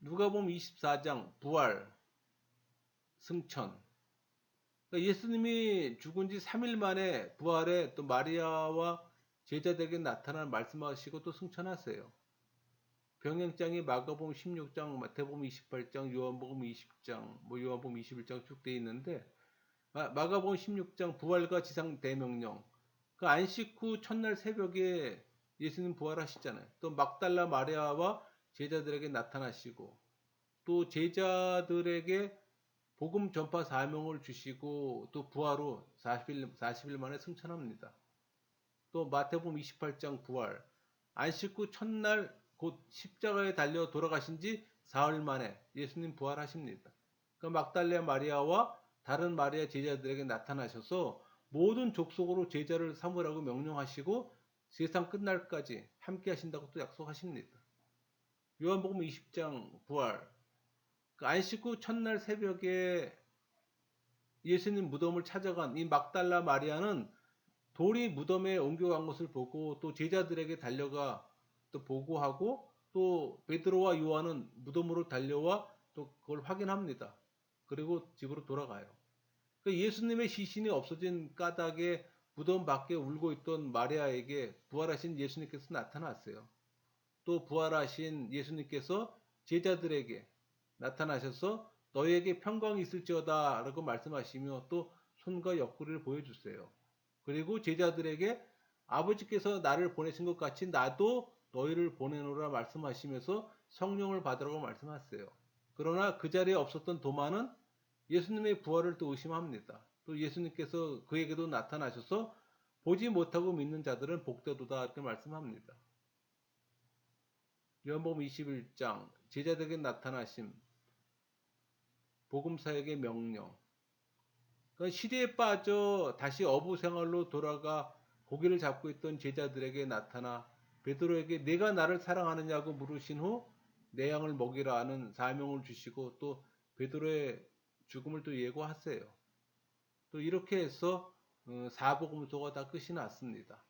누가복음 24장 부활 승천. 그러니까 예수님이 죽은 지 3일 만에 부활에 또 마리아와 제자들에게 나타나 말씀하시고 또 승천하세요. 병행장이 마가복음 16장, 마태복음 28장, 요한복음 20장, 요한복음 21장 쭉 돼 있는데 마가복음 16장 부활과 지상 대명령. 그 안식 후 첫날 새벽에 예수님 부활하시잖아요. 또 막달라 마리아와 제자들에게 나타나시고 또 제자들에게 복음 전파 사명을 주시고 또 부활 후 40일 만에 승천합니다. 또 마태복음 28장 부활. 안식 후 첫날 곧 십자가에 달려 돌아가신 지 사흘 만에 예수님 부활하십니다. 그 막달라 마리아와 다른 마리아 제자들에게 나타나셔서 모든 족속으로 제자를 삼으라고 명령하시고 세상 끝날까지 함께 하신다고 또 약속하십니다. 요한복음 20장 부활. 그 안식 후 첫날 새벽에 예수님 무덤을 찾아간 이 막달라 마리아는 돌이 무덤에 옮겨간 것을 보고 또 제자들에게 달려가 또 보고하고 또 베드로와 요한은 무덤으로 달려와 또 그걸 확인합니다. 그리고 집으로 돌아가요. 예수님의 시신이 없어진 까닭에 무덤 밖에 울고 있던 마리아에게 부활하신 예수님께서 나타났어요. 또 부활하신 예수님께서 제자들에게 나타나셔서 너희에게 평강이 있을지어다 라고 말씀하시며 또 손과 옆구리를 보여주세요. 그리고 제자들에게 아버지께서 나를 보내신 것 같이 나도 너희를 보내노라 말씀하시면서 성령을 받으라고 말씀하세요. 그러나 그 자리에 없었던 도마는 예수님의 부활을 또 의심합니다. 또 예수님께서 그에게도 나타나셔서 보지 못하고 믿는 자들은 복되도다 이렇게 말씀합니다. 요한복음 21장 제자들에게 나타나심 복음사역의 명령. 그러니까 시대에 빠져 다시 어부 생활로 돌아가 고기를 잡고 있던 제자들에게 나타나 베드로에게 내가 나를 사랑하느냐고 물으신 후 내 양을 먹이라 하는 사명을 주시고 또 베드로의 죽음을 또 예고하세요. 또 이렇게 해서 사복음서가 다 끝이 났습니다.